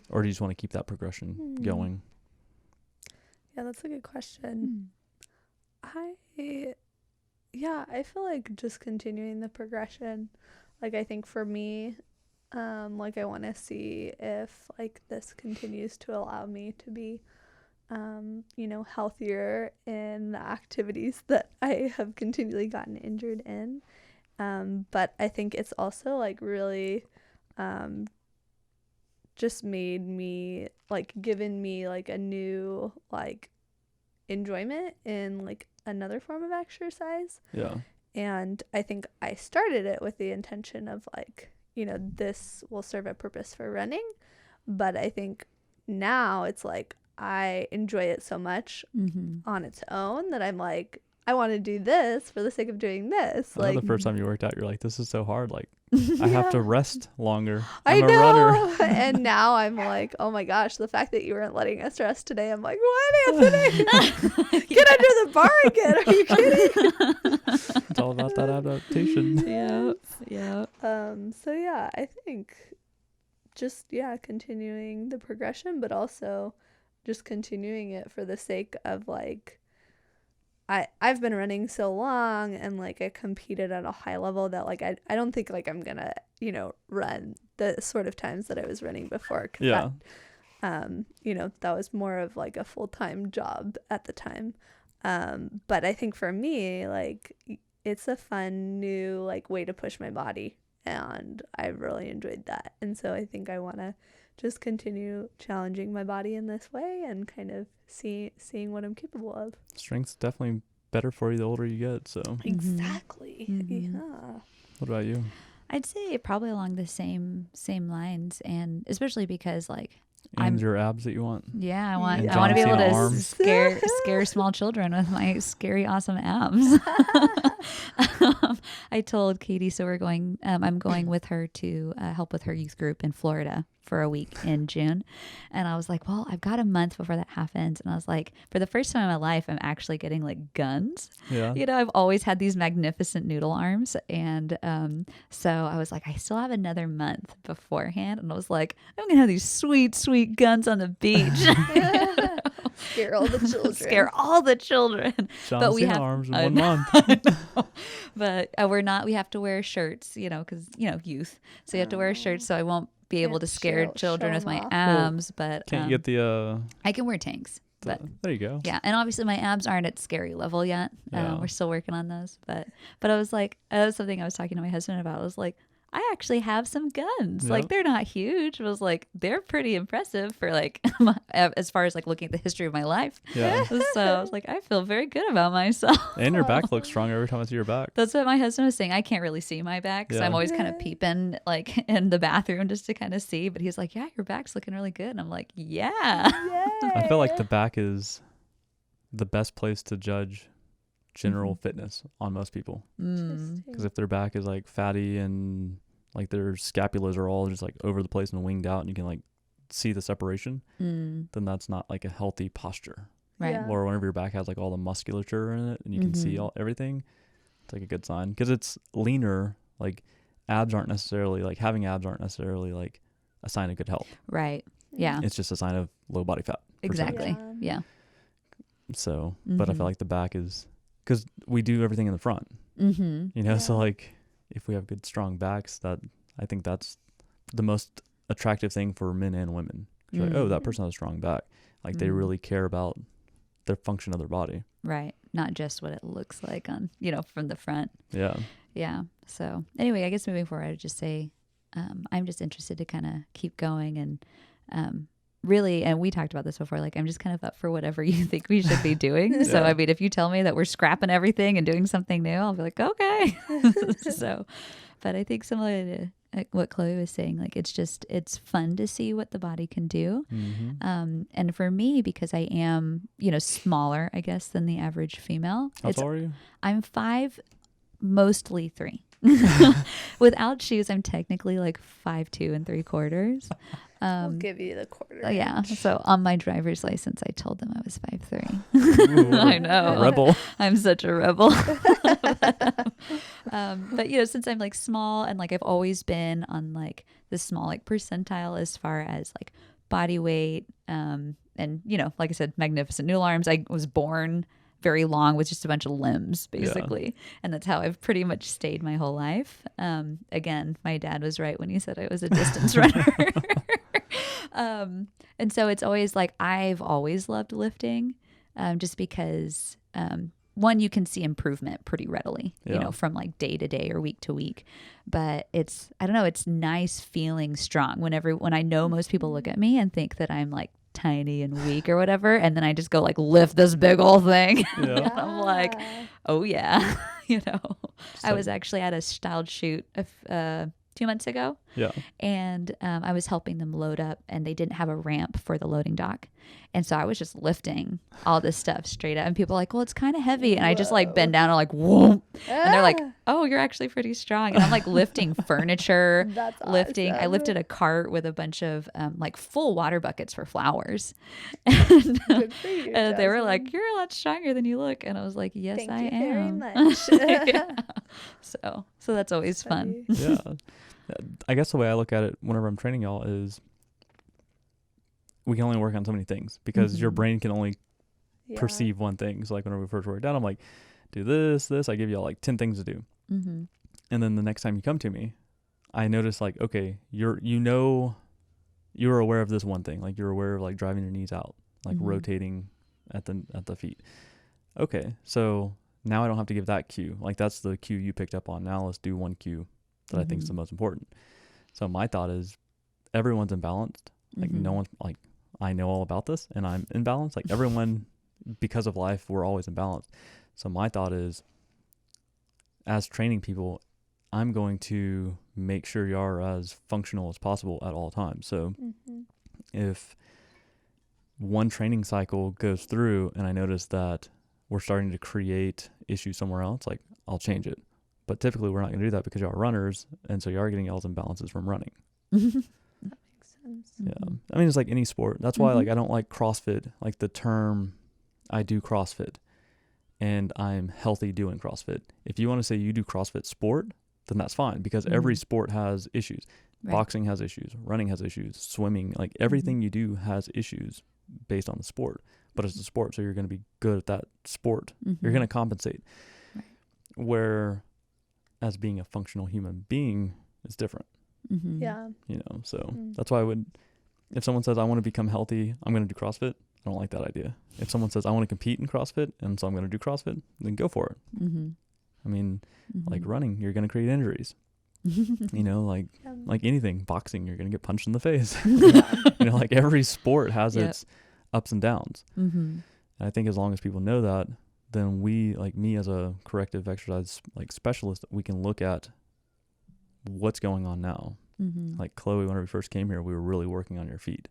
Or do you just want to keep that progression going? Yeah, that's a good question. I feel like just continuing the progression. Like I think for me, like I want to see if like this continues to allow me to be healthier in the activities that I have continually gotten injured in. But I think it's also like really just made me like given me like a new like enjoyment in like another form of exercise. Yeah. And I think I started it with the intention of like, this will serve a purpose for running. But I think now it's like I enjoy it so much on its own that I'm like, I want to do this for the sake of doing this. I know Like the first time you worked out, you're like, this is so hard. Like, yeah. I have to rest longer. I I'm a know. runner. And now I'm like, oh my gosh, the fact that you weren't letting us rest today, I'm like, what, Anthony? Get under the bar again. Are you kidding? It's all about that adaptation. Yeah. So yeah, I think just continuing the progression, but also just continuing it for the sake of like I've been running so long and like I competed at a high level that like I don't think like I'm gonna run the sort of times that I was running before. 'Cause Yeah. that was more of like a full-time job at the time. But I think for me, like, it's a fun new like way to push my body, and I've really enjoyed that. And so I think I want to just continue challenging my body in this way and kind of seeing what I'm capable of. Strength's definitely better for you the older you get. So Exactly. Yeah. what about you? I'd say probably along the same lines, and especially because like And your abs that you want. yeah, I And want to be John able Cena to arms. scare small children with my scary awesome abs. I told Katie, so we're going. I'm going with her to help with her youth group in Florida for a week in June, and I was like, well, I've got a month before that happens, and I was like, for the first time in my life, I'm actually getting like guns. Yeah. I've always had these magnificent noodle arms, and so I was like, I still have another month beforehand, and I was like, I'm gonna have these sweet guns on the beach. Scare all the children. Scare all the children. John But we Cena have- arms in I one know. month. But we're not. We have to wear shirts, because youth. So you have to wear shirts. So I won't be able Can't to scare show children with 'em my off. abs. But Can't you get the I can wear tanks. But there you go. yeah, and obviously my abs aren't at scary level yet. Yeah. We're still working on those. But I was like, that was something I was talking to my husband about. I was like, I actually have some guns. Yep. Like, they're not huge. I was like, they're pretty impressive for like as far as like looking at the history of my life. Yeah. So I was like, I feel very good about myself. And your back looks strong every time I see your back. That's what my husband was saying. I can't really see my back, so Yeah. I'm always kind of peeping like in the bathroom just to kind of see. But he's like, yeah, your back's looking really good. And I'm like, yeah. I feel like the back is the best place to judge general fitness on most people. Because if their back is like fatty and like their scapulas are all just like over the place and winged out and you can like see the separation, then that's not like a healthy posture. Right. Yeah. Or whenever your back has like all the musculature in it and you can see everything, it's like a good sign. Because it's leaner, like having abs aren't necessarily like a sign of good health. Right. Yeah. It's just a sign of low body fat. Exactly. Yeah. Yeah. So, but I feel like the back is, because we do everything in the front, so like if we have good strong backs, that I think that's the most attractive thing for men and women. Like, oh, that person has a strong back. Like they really care about the function of their body. Right. Not just what it looks like on, from the front. Yeah. Yeah. So anyway, I guess moving forward, I'd just say I'm just interested to kind of keep going and really, and we talked about this before, like I'm just kind of up for whatever you think we should be doing. So, I mean, if you tell me that we're scrapping everything and doing something new, I'll be like, okay. But I think similar to what Chloe was saying, like it's fun to see what the body can do. And for me, because I am, smaller, I guess, than the average female. How tall are you? I'm 5, mostly 3. Without shoes, I'm technically like 5'2 3/4. I'll give you the quarter. Yeah. So on my driver's license, I told them I was 5'3". Ooh, I know. Rebel. I'm such a rebel. But since I'm like small and like I've always been on like the small like percentile as far as like body weight, and like I said, magnificent noodle arms. I was born very long with just a bunch of limbs, basically. And that's how I've pretty much stayed my whole life. Again, my dad was right when he said I was a distance runner. And so it's always like, I've always loved lifting, just because, one, you can see improvement pretty readily, from like day to day or week to week. But it's nice feeling strong when I know most people look at me and think that I'm like tiny and weak or whatever, and then I just go like lift this big old thing. And I'm like, oh yeah. I was actually at a styled shoot 2 months ago. Yeah. And I was helping them load up, and they didn't have a ramp for the loading dock. And so I was just lifting all this stuff straight up. And people are like, well, it's kind of heavy. And I just like bend down and like, whoa. And they're like, oh, you're actually pretty strong. And I'm like lifting furniture, That's lifting. I awesome. lifted a cart with a bunch of like full water buckets for flowers. And Good for you, they were Jasmine. like, you're a lot stronger than you look. And I was like, yes, Thank I you am. very much. Yeah. So that's always fun. Yeah. I guess the way I look at it whenever I'm training y'all is we can only work on so many things because your brain can only Yeah. perceive one thing. So like whenever we first worked out, I'm like, do this. I give y'all like 10 things to do. And then the next time you come to me, I notice like, okay, you're you're aware of this one thing, like you're aware of like driving your knees out, like Mhm. rotating at the feet. Okay, so now I don't have to give that cue. Like that's the cue you picked up on. Now let's do one cue that I think is the Mhm. most important. So my thought is everyone's imbalanced. Like no Mhm. one's like, I know all about this and I'm imbalanced. Like everyone, because of life, we're always imbalanced. So my thought is, as training people, I'm going to make sure you are as functional as possible at all times. So Mm-hmm. if one training cycle goes through and I notice that we're starting to create issues somewhere else, like I'll change it. But typically we're not going to do that because you are runners. And so you are getting all those imbalances from running. Makes sense. Yeah. Mhm. I mean, it's like any sport. That's why like Mhm. I don't like CrossFit, like the term I do CrossFit and I'm healthy doing CrossFit. If you want to say you do CrossFit sport, then that's fine because every Mhm. sport has issues. Right. Boxing has issues, running has issues, swimming, like everything you do has issues based on the sport. But it's a sport, so you're going to be good at that sport. You're going to Mhm. compensate. Right. Where as being a functional human being is different, Mhm. Yeah. you know. So Mm. that's why I would, if someone says I want to become healthy, I'm going to do CrossFit. I don't like that idea. If someone says I want to compete in CrossFit and so I'm going to do CrossFit, then go for it. Mhm. I mean, like Mhm. running, you're going to create injuries. You know, like anything, boxing, you're going to get punched in the face. You know, like every sport has Yep. its ups and downs. Mhm. And I think as long as people know that, then we, like me as a corrective exercise like specialist, we can look at what's going on now. Mhm. Like Chloe, whenever we first came here, we were really working on your feet.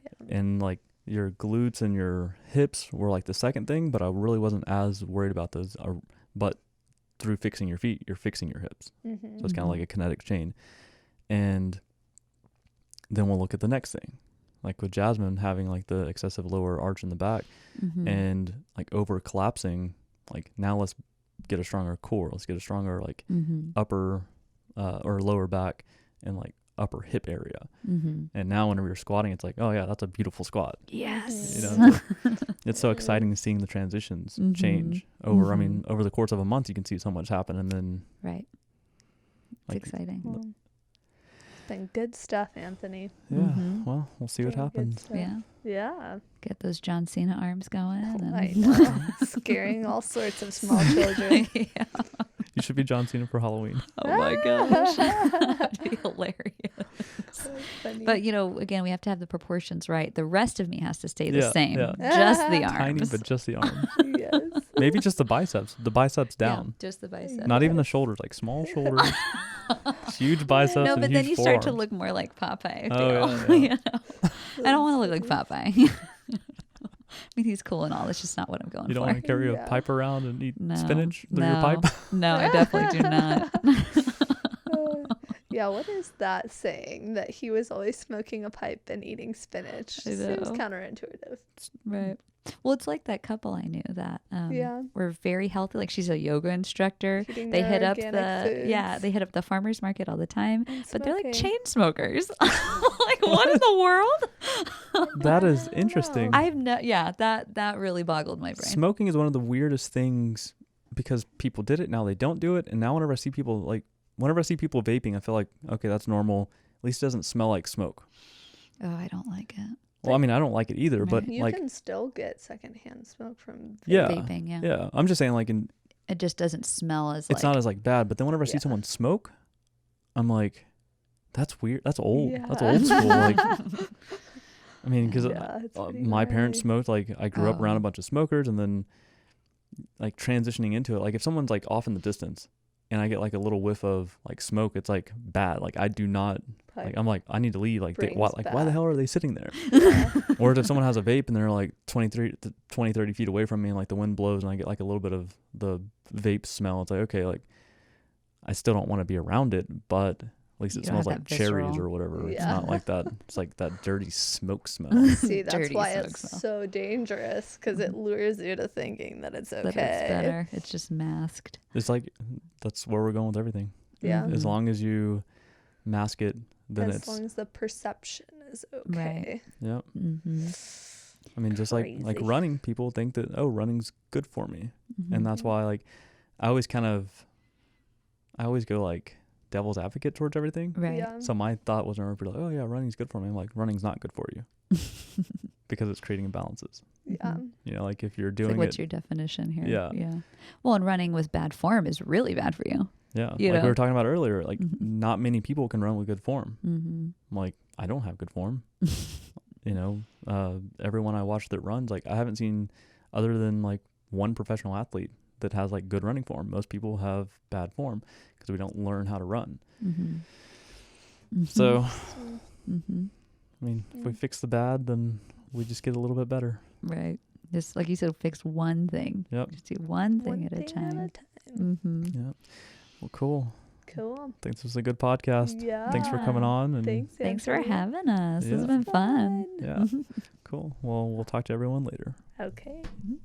Yeah. And like your glutes and your hips were like the second thing, but I really wasn't as worried about those. But through fixing your feet, you're fixing your hips. Mm-hmm. So it's kind of like a kinetic chain. And then we'll look at the next thing. Like with Jasmine having like the excessive lower arch in the back Mhm. and like over collapsing, like now let's get a stronger core. Let's get a stronger like Mhm. upper or lower back and like upper hip area. Mhm. And now whenever you're squatting, it's like, oh yeah, that's a beautiful squat. Yes. You know, it's so exciting seeing the transitions Mhm. change over. I Mhm. mean, over the course of a month, you can see so much happen, and then Right. It's like, exciting. Well, it's been good stuff, Anthony. yeah. Mhm. Well, we'll see what Doing good happens. stuff. Yeah. Yeah. Get those John Cena arms going. I know. Scaring all sorts of small children. Yeah. You should be John Cena for Halloween. Oh my gosh. That'd be hilarious. So funny. But you know, again, we have to have the proportions right. The rest of me has to stay the Yeah, same. yeah. Just the arms. Tiny, but just the arms. yes. Maybe just the biceps. The biceps Yeah, down. just the biceps. Not even the shoulders. Like small shoulders, huge biceps. No, and but then huge you start to forearms. look more like Popeye. I Oh, feel. yeah. You know? I don't want to look like Popeye. I mean, he's cool and all. It's just not what I'm going You don't for. want to carry Yeah. a pipe around and eat No, spinach through no, your pipe. No, I definitely do not. Yeah, what is that saying? That he was always smoking a pipe and eating spinach. I Seems know. counterintuitive. Right. Well, it's like that couple I knew that Yeah. were very healthy. Like she's a yoga instructor. Eating They their hit up organic foods they hit up the farmers market all the time. and But they're like smoking. chain smokers. Like what in the world? That is I don't interesting. know. That really boggled my brain. Smoking is one of the weirdest things because people did it. Now they don't do it. And now whenever I see people vaping, I feel like, okay, that's normal. At least it doesn't smell like smoke. Oh, I don't like it. Well, I mean, I don't like it either, but Right. You like, can still get secondhand smoke from yeah, Vaping, yeah. yeah. I'm just saying, like, It just doesn't smell as it's not as like bad. But then whenever I see Yeah. someone smoke, I'm like, that's weird. That's old. That's Yeah. old school. Like, I mean, because Yeah, it's pretty my parents gnarly. smoked. Like, I grew up around Oh. a bunch of smokers, and then like transitioning into it. Like, if someone's like off in the distance, and I get like a little whiff of like smoke, it's like bad. Like, I do not. Like, I'm like, I need to leave. Like, Brings why the back. hell are they sitting there? Yeah. Or if someone has a vape and they're like 20, 30 feet away from me and like the wind blows and I get like a little bit of the vape smell, it's like, okay, like I still don't want to be around it, but at least You it don't smells have like that cherries visceral. or whatever. It's Yeah. not like that. It's like that dirty smoke smell. See, that's Dirty why smoke it's smell. so dangerous because it lures you to thinking that it's okay. that it's better. It's just masked. It's like, that's where we're going with everything. Yeah. Mhm. As long as you mask it, then As it's, long as the perception is okay. yeah. Mm-hmm. I mean, just like Crazy. running, people think that, oh, running's good for me. Mm-hmm. And that's why, like, I always go like devil's advocate towards everything. Right. Yeah. So my thought was never be like, oh yeah, running's good for me. I'm like, running's not good for you because it's creating imbalances. Yeah. You know, like if you're It's doing like, what's it, your definition here? Yeah. Yeah. Well, and running with bad form is really bad for you. yeah, you like know? we were talking about earlier, like Mhm. not many people can run with good form. Mm-hmm. I'm like, I don't have good form. You know, everyone I watch that runs, like I haven't seen other than like one professional athlete that has like good running form. Most people have bad form because we don't learn how to run. Mm-hmm. Mm-hmm. So, Mm-hmm. I mean, if we Mm. fix the bad, then we just get a little bit better. Right. Just like you said, fix one thing. Yep. Just do one thing One at a thing time. Mm-hmm. Yeah. Well, cool. Cool. I think this was a good podcast. Yeah. Thanks for coming on. And Thanks for Anthony. having us. This has Yeah. been fun. Yeah. Cool. Well, we'll talk to everyone later. Okay. Mhm.